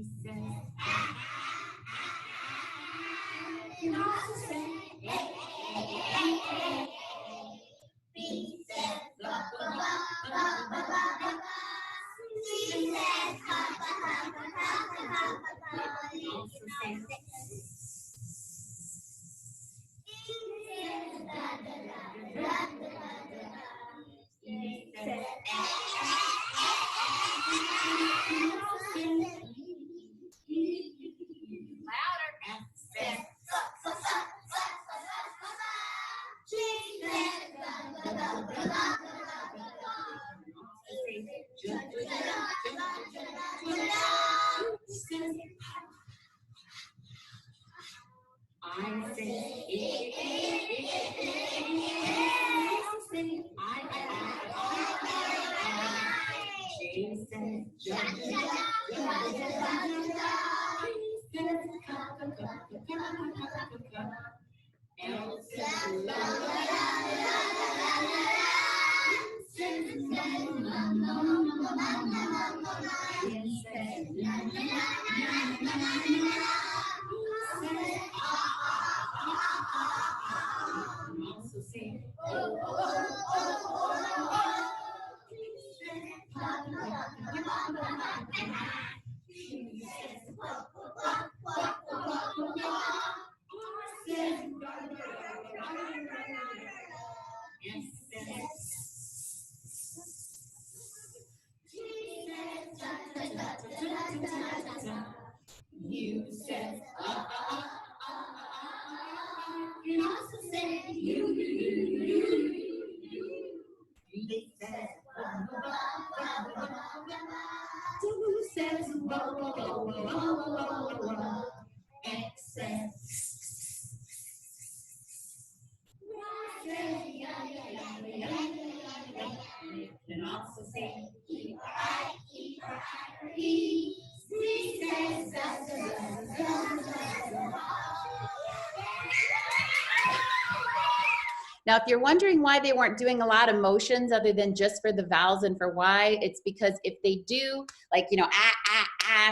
Speaker 2: Now, if you're wondering why they weren't doing a lot of motions other than just for the vowels and for Y, it's because if they do, like, you know,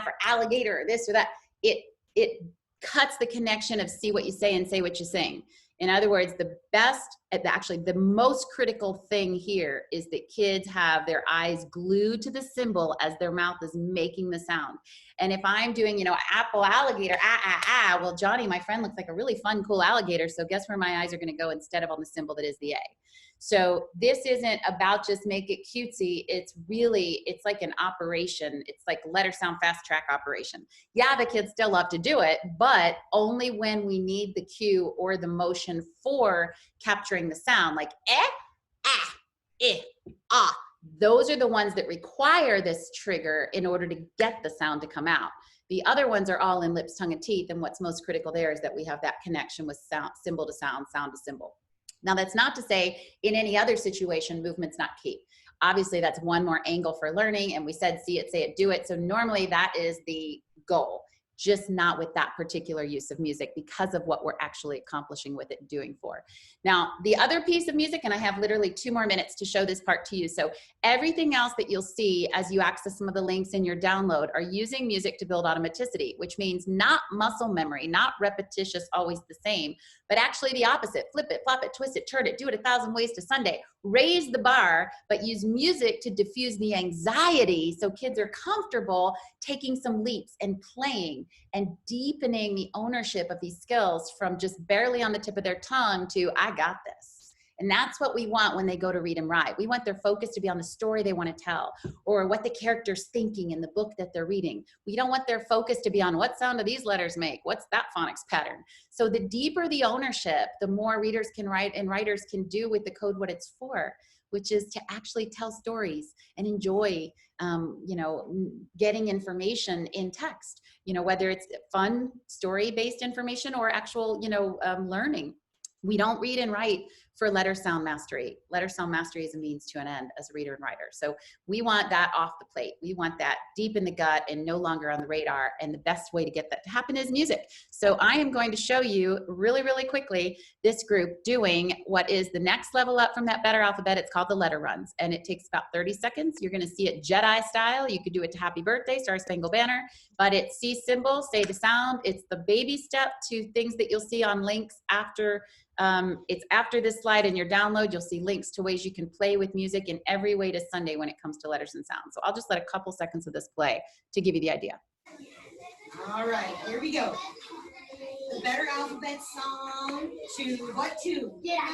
Speaker 2: for alligator, or this or that, it cuts the connection of see what you say and say what you sing. In other words, the best, actually the most critical thing here is that kids have their eyes glued to the symbol as their mouth is making the sound. And if I'm doing, you know, apple, alligator, well, Johnny, my friend, looks like a really fun, cool alligator. So guess where my eyes are going to go instead of on the symbol that is the A. So this isn't about just make it cutesy. It's really, it's like an operation. It's like letter sound fast track operation. Yeah, the kids still love to do it, but only when we need the cue or the motion for capturing the sound, like those are the ones that require this trigger in order to get the sound to come out. The other ones are all in lips, tongue, and teeth, and what's most critical there is that we have that connection with sound, symbol to sound, sound to symbol. Now, that's not to say in any other situation, movement's not key. Obviously, that's one more angle for learning, and we said see it, say it, do it. So normally that is the goal, just not with that particular use of music because of what we're actually accomplishing with it and doing for. Now, the other piece of music, and I have literally 2 more minutes to show this part to you. So everything else that you'll see as you access some of the links in your download are using music to build automaticity, which means not muscle memory, not repetitious, always the same, but actually the opposite. Flip it, flop it, twist it, turn it, do it 1,000 ways to Sunday. Raise the bar, but use music to diffuse the anxiety so kids are comfortable taking some leaps and playing and deepening the ownership of these skills from just barely on the tip of their tongue to I got this. And that's what we want when they go to read and write. We want their focus to be on the story they want to tell or what the character's thinking in the book that they're reading. We don't want their focus to be on what sound do these letters make? What's that phonics pattern? So the deeper the ownership, the more readers can write and writers can do with the code what it's for, which is to actually tell stories and enjoy, you know, getting information in text, you know, whether it's fun story-based information or actual, you know, learning. We don't read and write for letter sound mastery. Letter sound mastery is a means to an end as a reader and writer. So we want that off the plate. We want that deep in the gut and no longer on the radar. And the best way to get that to happen is music. So I am going to show you really, really quickly this group doing what is the next level up from that better alphabet. It's called the letter runs. And it takes about 30 seconds. You're going to see it Jedi style. You could do it to Happy Birthday, Star Spangled Banner. But it's see symbol, say the sound. It's the baby step to things that you'll see on links after. It's after this slide in your download. You'll see links to ways you can play with music in every way to Sunday when it comes to letters and sounds. So I'll just let a couple seconds of this play to give you the idea.
Speaker 4: All right, here we go. The better alphabet song to what to? Yeah.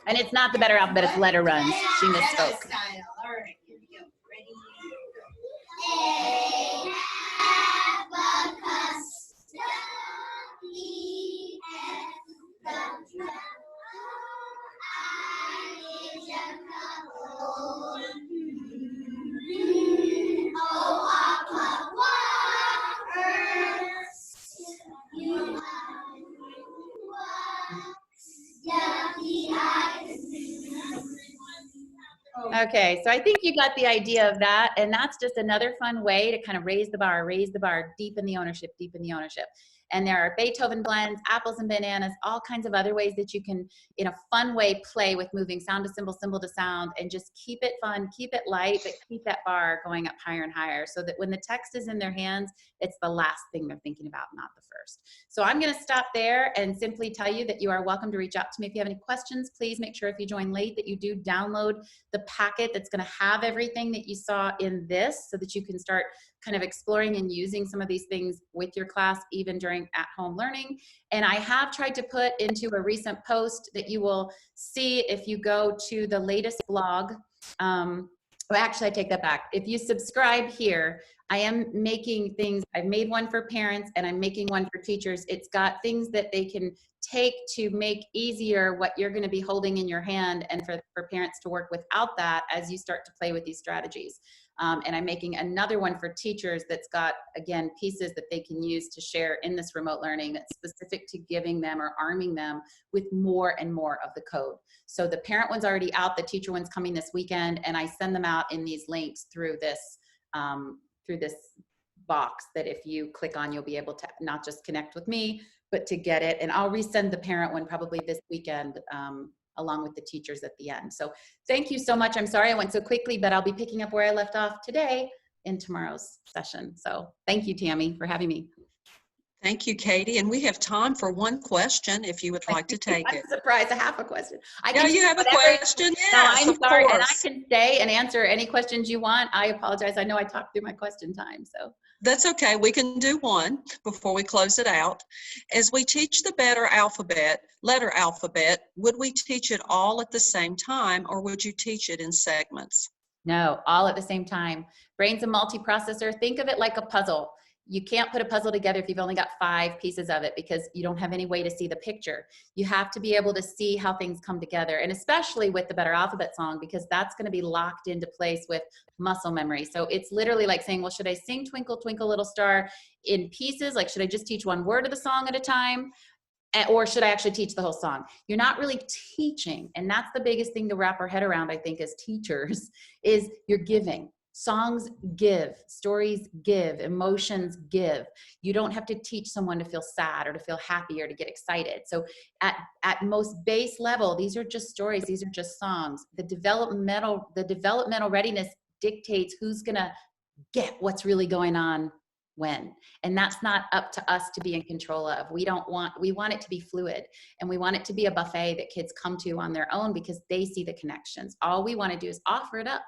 Speaker 2: And it's not the better alphabet, it's letter runs. She misspoke.
Speaker 4: Style. All right, here we go. Ready?
Speaker 3: A, abacus, E, F, the
Speaker 2: Okay, so I think you got the idea of that, and that's just another fun way to kind of raise the bar, deepen the ownership, deepen the ownership. And there are Beethoven blends, apples and bananas, all kinds of other ways that you can, in a fun way, play with moving sound to symbol, symbol to sound, and just keep it fun, keep it light, but keep that bar going up higher and higher so that when the text is in their hands, it's the last thing they're thinking about, not the first. So I'm going to stop there and simply tell you that you are welcome to reach out to me if you have any questions. Please make sure if you join late that you do download the packet that's going to have everything that you saw in this so that you can start kind of exploring and using some of these things with your class even during at-home learning. And I have tried to put into a recent post that you will see if you go to the latest blog. Well, actually, I take that back. If you subscribe here, I am making things. I've made one for parents and I'm making one for teachers. It's got things that they can take to make easier what you're going to be holding in your hand, and for parents to work without that as you start to play with these strategies. And I'm making another one for teachers that's got, again, pieces that they can use to share in this remote learning that's specific to giving them or arming them with more and more of the code. So the parent one's already out, the teacher one's coming this weekend, and I send them out in these links through this box that if you click on, you'll be able to not just connect with me, but to get it. And I'll resend the parent one probably this weekend, along with the teachers at the end. So thank you so much. I'm sorry I went so quickly, but I'll be picking up where I left off today in tomorrow's session. So thank you, Tammy, for having me.
Speaker 1: Thank you, Katie. And we have time for one question if you would like to take it.
Speaker 2: I'm surprised I have a question.
Speaker 1: Yeah, you have a question?
Speaker 2: No,
Speaker 1: Yes,
Speaker 2: I'm
Speaker 1: of
Speaker 2: sorry. And I
Speaker 1: course.
Speaker 2: can stay and answer any questions you want. I apologize. I know I talked through my question time, so.
Speaker 1: That's okay. We can do one before we close it out. As we teach the letter alphabet, would we teach it all at the same time, or would you teach it in segments?
Speaker 2: No, all at the same time. Brain's a multiprocessor. Think of it like a puzzle. You can't put a puzzle together if you've only got 5 pieces of it because you don't have any way to see the picture. You have to be able to see how things come together, and especially with the Better Alphabet song, because that's going to be locked into place with muscle memory. So it's literally like saying, well, should I sing Twinkle, Twinkle, Little Star in pieces? Like, should I just teach one word of the song at a time? Or should I actually teach the whole song? You're not really teaching. And that's the biggest thing to wrap our head around, I think, as teachers, is you're giving. Songs give, stories give, emotions give. You don't have to teach someone to feel sad or to feel happy or to get excited. So at most base level, these are just stories. These are just songs. The developmental readiness dictates who's gonna get what's really going on when. And that's not up to us to be in control of. We want it to be fluid, and we want it to be a buffet that kids come to on their own because they see the connections. All we want to do is offer it up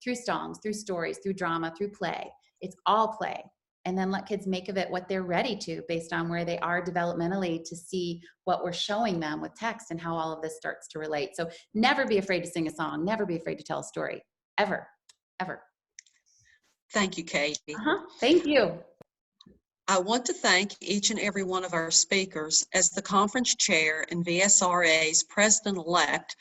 Speaker 2: through songs, through stories, through drama, through play. It's all play. And then let kids make of it what they're ready to based on where they are developmentally to see what we're showing them with text and how all of this starts to relate. So never be afraid to sing a song. Never be afraid to tell a story. Ever, ever.
Speaker 1: Thank you, Katie.
Speaker 2: Thank you.
Speaker 1: I want to thank each and every one of our speakers. As the conference chair and VSRA's president-elect,